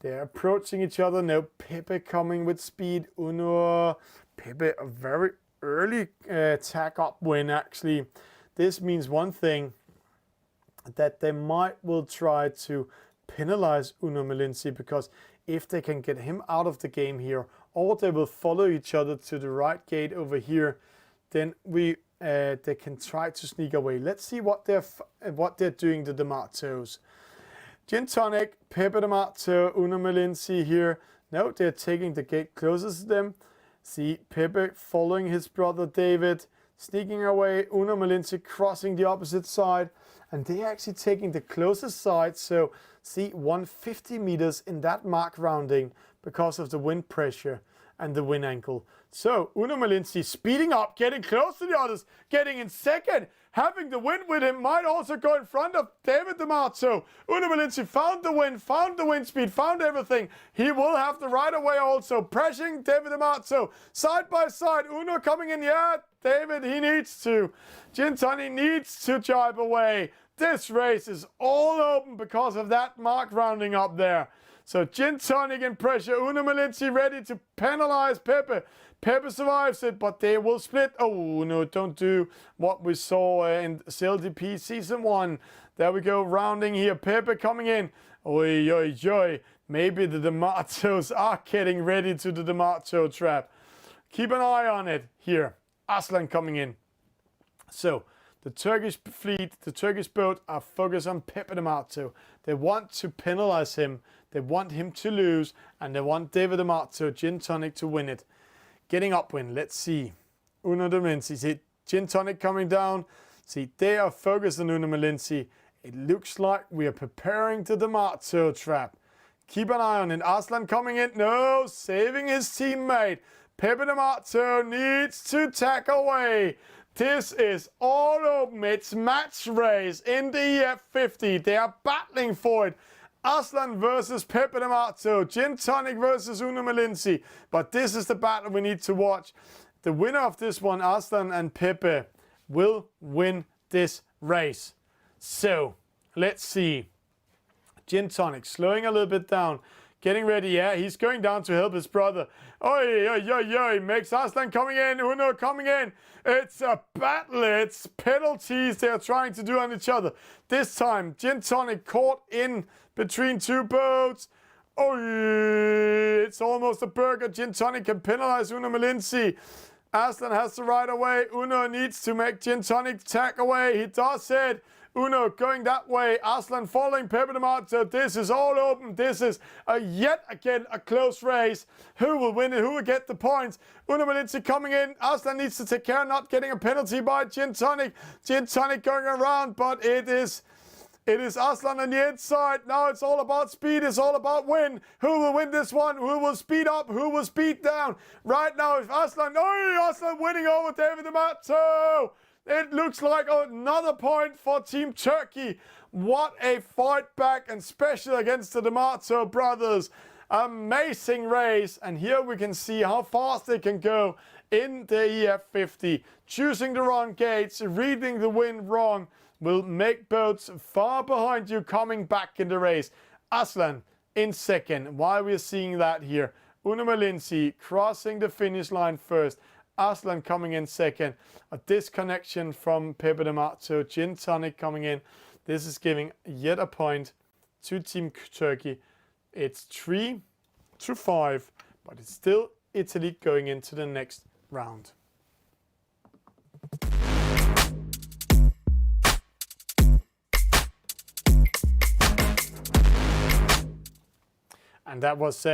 They're approaching each other now. Pepe coming with speed. Uno, Pepe, a very early tack up win actually. This means one thing, that they will try to penalize Uno Malinzi, because if they can get him out of the game here, or they will follow each other to the right gate over here, then they can try to sneak away. Let's see what they're doing, the D'Amatos. Gin Tonic, Pepe D'Amato, Uno Malinzi here. No, they're taking the gate closest to them. See Pepe following his brother David, sneaking away. Uno Malinzi crossing the opposite side, and they're actually taking the closest side. So see 150 meters in that mark rounding because of the wind pressure and the wind angle. So Uno Malinzi speeding up, getting close to the others, getting in second. Having the wind with him, might also go in front of David D'Amato. Uno Malinzi found the wind speed, found everything. He will have the right of way also, pressuring David D'Amato. Side by side, Uno coming in, yeah, David, he needs to. Gin Tonic needs to jibe away. This race is all open because of that mark rounding up there. So Gin Tonic in pressure. Uno Malinzi ready to penalize Pepe. Pepe survives it, but they will split. Oh, no, don't do what we saw in CLDP Season 1. There we go, rounding here. Pepe coming in. Oi, oi, oi. Maybe the D'Amatos are getting ready to the D'Amato trap. Keep an eye on it here. Aslan coming in. So, the Turkish fleet, the Turkish boat are focused on Pepe D'Amato. They want to penalize him. They want him to lose. And they want David D'Amato, Gin Tonic, to win it. Getting upwind. Let's see. Uno Malinzi. See, Gin Tonic coming down. See, they are focused on Uno Malinzi. It looks like we are preparing the D'Amato trap. Keep an eye on it. Aslan coming in. No, saving his teammate. Pepe D'Amato needs to tack away. This is all open. It's match race in the EF50. They are battling for it. Aslan versus Pepe D'Amato. Gin Tonic versus Uno Malinzi. But this is the battle we need to watch. The winner of this one, Aslan and Pepe, will win this race. So, let's see. Gin Tonic slowing a little bit down. Getting ready, yeah, he's going down to help his brother. Oi, oi, oi, oi, makes Aslan coming in, Uno coming in. It's a battle, it's penalties they are trying to do on each other. This time, Gin Tonic caught in between two boats. Oi, it's almost a burger. Gin Tonic can penalize Uno Malinzi. Aslan has to ride away. Uno needs to make Gin Tonic tack away. He does it. Uno going that way. Aslan following Pepe D'Amato. This is all open. This is yet again a close race. Who will win it? Who will get the points? Uno Malinzi coming in. Aslan needs to take care, not getting a penalty by Gin Tonic. Gin Tonic going around, but it is Aslan on the inside. Now it's all about speed. It's all about win. Who will win this one? Who will speed up? Who will speed down? Right now, if Aslan winning over David D'Amato. It looks like another point for Team Turkey. What a fight back, and special against the D'Amato brothers. Amazing race. And here we can see how fast they can go in the EF50. Choosing the wrong gates, reading the wind wrong, will make boats far behind you coming back in the race. Aslan in second. Why we're seeing that here. Uno Malinzi crossing the finish line first. Aslan coming in second. A disconnection from Pepe D'Amato. Gin Tonic coming in. This is giving yet a point to Team Turkey. It's 3-5, but it's still Italy going into the next round. And that was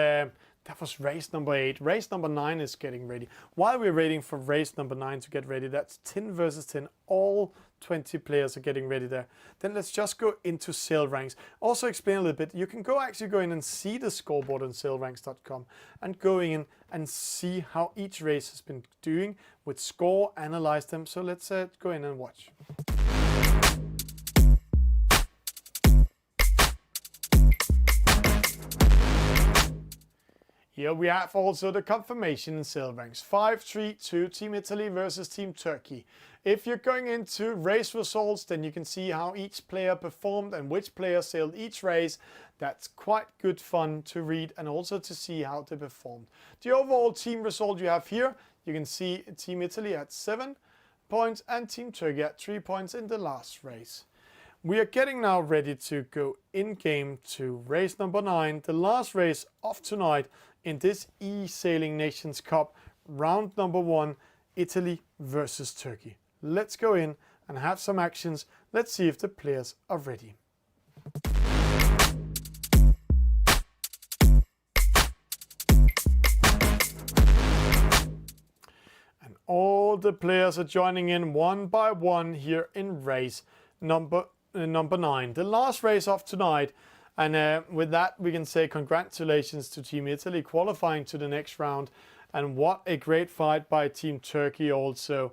race number 8. Race number 9 is getting ready. While we're waiting for race number 9 to get ready, that's 10 versus 10. All 20 players are getting ready there. Then let's just go into sail ranks. Also explain a little bit. You can actually go in and see the scoreboard on sailranks.com and go in and see how each race has been doing with score, analyze them. So let's go in and watch. Here we have also the confirmation in sail ranks. 5-3-2, Team Italy versus Team Turkey. If you're going into race results, then you can see how each player performed and which player sailed each race. That's quite good fun to read and also to see how they performed. The overall team result you have here, you can see Team Italy at 7 points and Team Turkey at 3 points in the last race. We are getting now ready to go in-game to race number 9, the last race of tonight in this eSailing Nations Cup, round number 1, Italy versus Turkey. Let's go in and have some actions. Let's see if the players are ready. And all the players are joining in one by one here in race number 9, the last race of tonight. And with that, we can say congratulations to Team Italy qualifying to the next round. And what a great fight by Team Turkey also.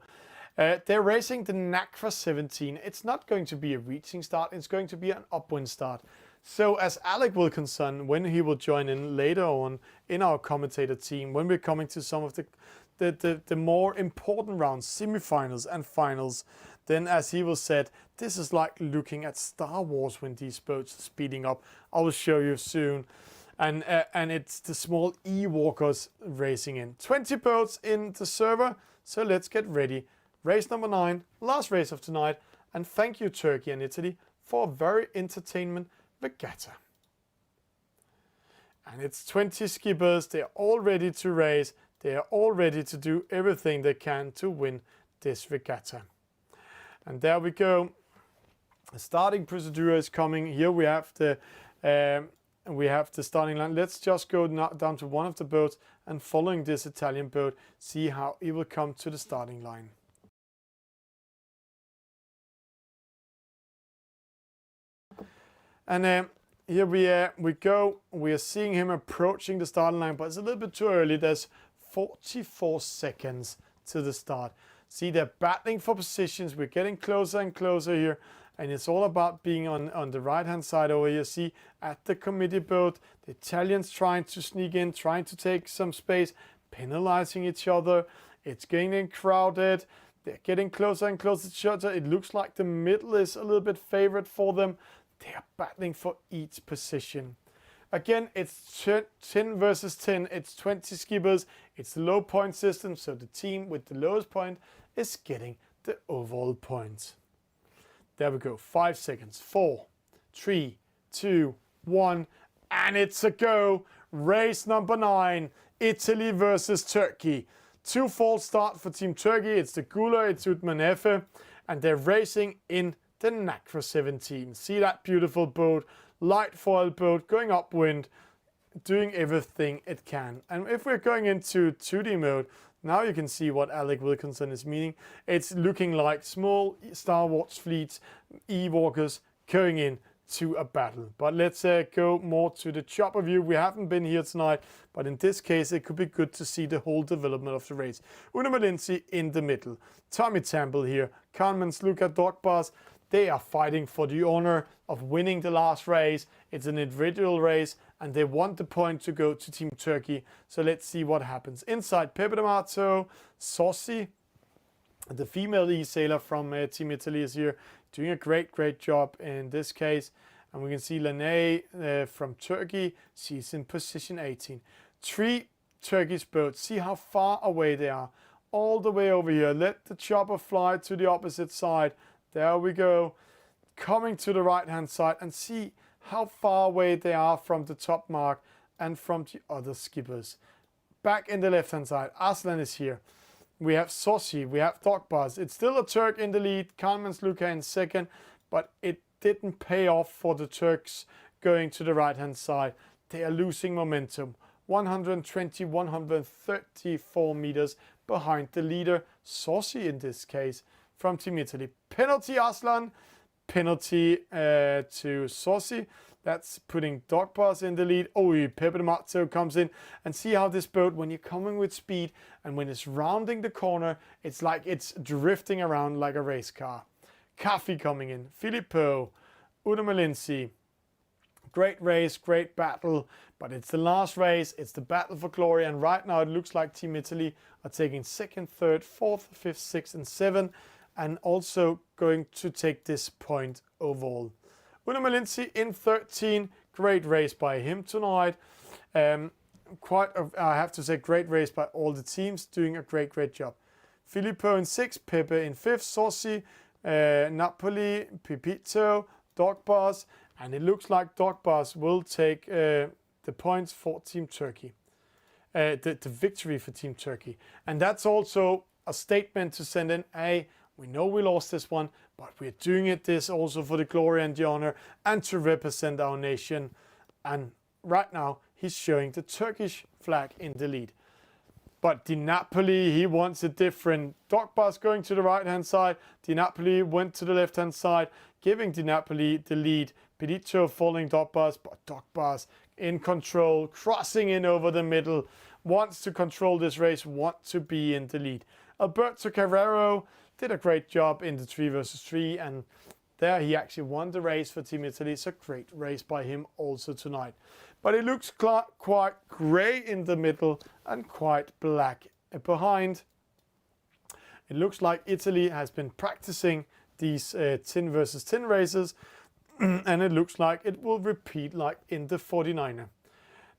They're racing the NACRA 17. It's not going to be a reaching start. It's going to be an upwind start. So as Alec Wilkinson, when he will join in later on in our commentator team, when we're coming to some of the the more important rounds, semifinals and finals, then as he was said, this is like looking at Star Wars when these boats are speeding up. I will show you soon. And it's the small E-walkers racing in. 20 boats in the server, so let's get ready. Race number 9, last race of tonight. And thank you, Turkey and Italy, for a very entertainment regatta. And it's 20 skippers. They're all ready to race. They are all ready to do everything they can to win this regatta. And there we go. The starting procedure is coming. Here we have the starting line. Let's just go down to one of the boats and following this Italian boat, see how it will come to the starting line. And here we go. We are seeing him approaching the starting line, but it's a little bit too early. There's 44 seconds to the start. See, they're battling for positions. We're getting closer and closer here. And it's all about being on the right-hand side over here. See, at the committee boat, the Italians trying to sneak in, trying to take some space, penalizing each other. It's getting crowded. They're getting closer and closer to each other. It looks like the middle is a little bit favored for them. They are battling for each position. Again, it's 10 versus 10. It's 20 skippers. It's the low point system, so the team with the lowest point is getting the overall points. There we go. 5 seconds. 4, 3, 2, 1. And it's a go. Race number 9. Italy versus Turkey. 2 false start for Team Turkey. It's the Gula, it's Utmanefe. And they're racing in the Nacra 17. See that beautiful boat. Light foil boat going upwind. Doing everything it can. And if we're going into 2D mode, now you can see what Alec Wilkinson is meaning. It's looking like small Star Wars fleets, E-walkers going in to a battle. But let's go more to the chopper view. We haven't been here tonight, but in this case, it could be good to see the whole development of the race. Una Malinzi in the middle. Tommy Temple here. Carmen's Luca Dogbars. They are fighting for the honor of winning the last race. It's an individual race, and they want the point to go to Team Turkey. So let's see what happens. Inside, Pepe D'Amato, Sossi, the female e-sailor from Team Italy is here, doing a great job in this case. And we can see Lene from Turkey. She's in position 18. 3 Turkish boats. See how far away they are. All the way over here. Let the chopper fly to the opposite side. There we go. Coming to the right-hand side, and see how far away they are from the top mark and from the other skippers. Back in the left-hand side, Aslan is here. We have Sossi, we have Dogbars. It's still a Turk in the lead, Kalmans Luka in second, but it didn't pay off for the Turks going to the right-hand side. They are losing momentum. 120, 134 meters behind the leader, Sossi in this case, from Team Italy. Penalty Aslan, penalty to Sossi. That's putting Dogbars in the lead. Oh, Pepe D'Amato comes in, and see how this boat, when you're coming with speed and when it's rounding the corner, it's like it's drifting around like a race car. Caffi coming in, Filippo, Una Malinzi. Great race, great battle, but it's the last race. It's the battle for glory, and right now it looks like Team Italy are taking 2nd, 3rd, 4th, 5th, 6th, and 7th, and also going to take this point overall. Una Malinzi in 13, great race by him tonight. I have to say, great race by all the teams, doing a great job. Filippo in 6th, Pepe in 5th, Sossi, Napoli, Pipito, Dogbars, and it looks like Dogbars will take the points for Team Turkey. The victory for Team Turkey. And that's also a statement to send in, hey, we know we lost this one, but we're doing this also for the glory and the honor and to represent our nation. And right now, he's showing the Turkish flag in the lead. But Di Napoli, he wants a different. Dogbars going to the right-hand side. Di Napoli went to the left-hand side, giving Di Napoli the lead. Pediccio following Dogbars, but Dogbars in control, crossing in over the middle, wants to control this race, wants to be in the lead. Alberto Carrero did a great job in the 3 versus 3, and there he actually won the race for Team Italy. It's a great race by him also tonight. But it looks quite grey in the middle and quite black behind. It looks like Italy has been practicing these 10 versus 10 races, and it looks like it will repeat like in the 49er.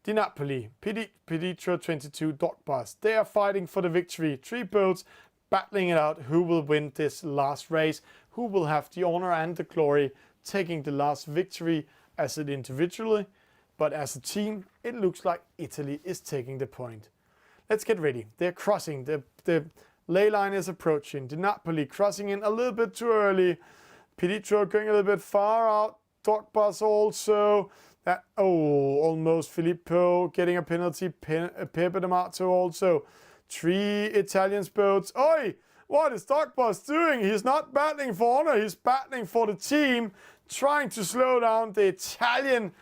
Di Napoli, Peditro 22, Dog Bus. They are fighting for the victory. 3 boats battling it out. Who will win this last race? Who will have the honor and the glory taking the last victory as an individually? But as a team, it looks like Italy is taking the point. Let's get ready. They're crossing. The ley line is approaching. Di Napoli crossing in a little bit too early. Peditro going a little bit far out. Dog Bus also. Almost Filippo getting a penalty. Pepe D'Amato also. 3 Italians boats. Oi! What is Dog Bus doing? He's not battling for honor. He's battling for the team. Trying to slow down the Italian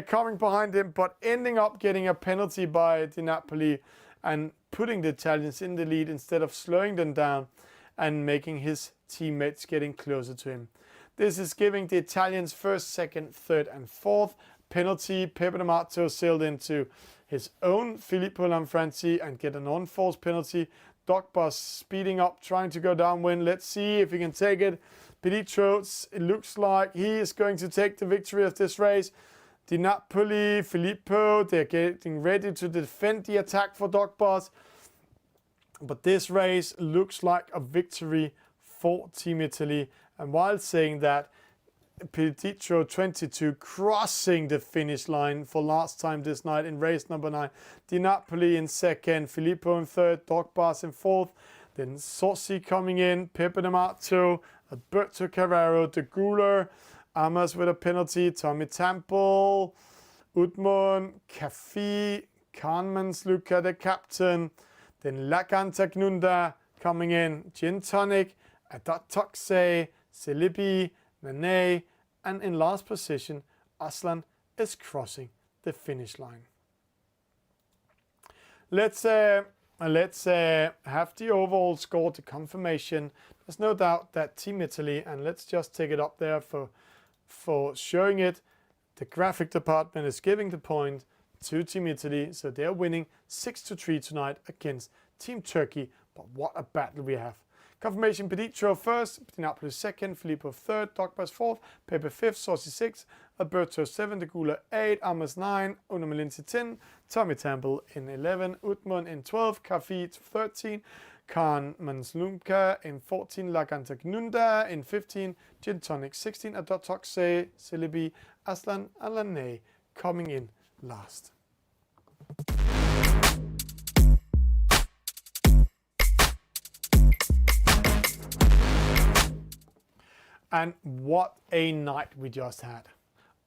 coming behind him, but ending up getting a penalty by Di Napoli and putting the Italians in the lead instead of slowing them down and making his teammates getting closer to him. This is giving the Italians first, second, third and fourth penalty. Pepe D'Amato sailed into his own Filippo Lanfranci and get an unforced penalty. Dog Bus speeding up, trying to go downwind. Let's see if he can take it. Peditro, it looks like he is going to take the victory of this race. Di Napoli, Filippo, they're getting ready to defend the attack for Dog Bus. But this race looks like a victory for Team Italy. And while saying that, Peditro 22 crossing the finish line for last time this night in race number 9. Di Napoli in second, Filippo in third, Dog Bus in fourth. Then Sossi coming in, Pepe D'Amato, Alberto Carrero, De Guler, Amas with a penalty, Tommy Temple, Udmon, Cafi, Kahnemans Luca, the captain. Then Lacantagnunda coming in, Gin Tonic, Adatoxe, Celebi, Nane, and in last position, Aslan is crossing the finish line. Let's have the overall score, the confirmation. There's no doubt that Team Italy, and let's just take it up there for showing it. The graphic department is giving the point to Team Italy, so they're winning 6-3 tonight against Team Turkey. But what a battle we have. Confirmation: Peditro first, Di Napoli second, Filippo third, Dog Bus fourth, Pepe fifth, Sossi 6, Alberto 7, De Guler 8, Amos 9, Una Malinzi 10, Tommy Temple in 11, Utman in 12, Kafi 13, Khan Manslumka in 14, Lagantagnunda in 15, Gin Tonic 16, Adotoxe, Celebi, Aslan, Alane coming in last. And what a night we just had.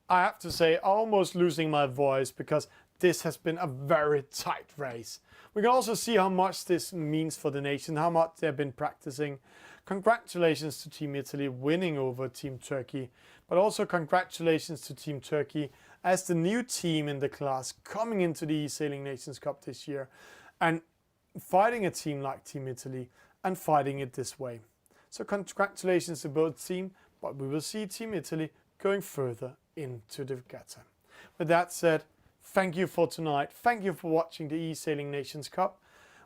I have to say, almost losing my voice because this has been a very tight race. We can also see how much this means for the nation, how much they've been practicing. Congratulations to Team Italy winning over Team Turkey, but also congratulations to Team Turkey as the new team in the class coming into the eSailing Nations Cup this year and fighting a team like Team Italy and fighting it this way. So congratulations to both teams, but we will see Team Italy going further into the regatta. With that said, thank you for tonight. Thank you for watching the eSailing Nations Cup.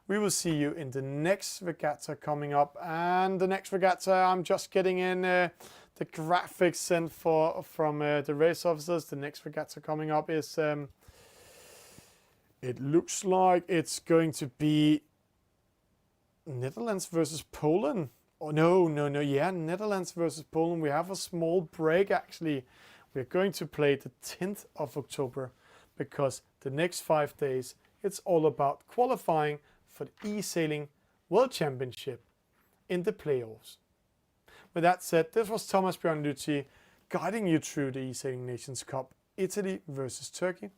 We will see you in the next regatta coming up. And the next regatta, I'm just getting in the graphics sent from the race officers. The next regatta coming up is, it looks like it's going to be Netherlands versus Poland. Oh, no, yeah, Netherlands versus Poland. We have a small break, actually. We're going to play the 10th of October because the next 5 days, it's all about qualifying for the eSailing World Championship in the playoffs. With that said, this was Thomas Bjørnluthi guiding you through the eSailing Nations Cup, Italy versus Turkey.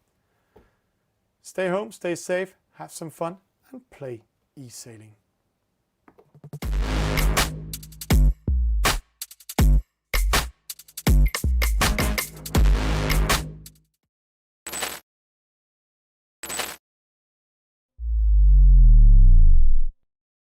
Stay home, stay safe, have some fun, and play eSailing.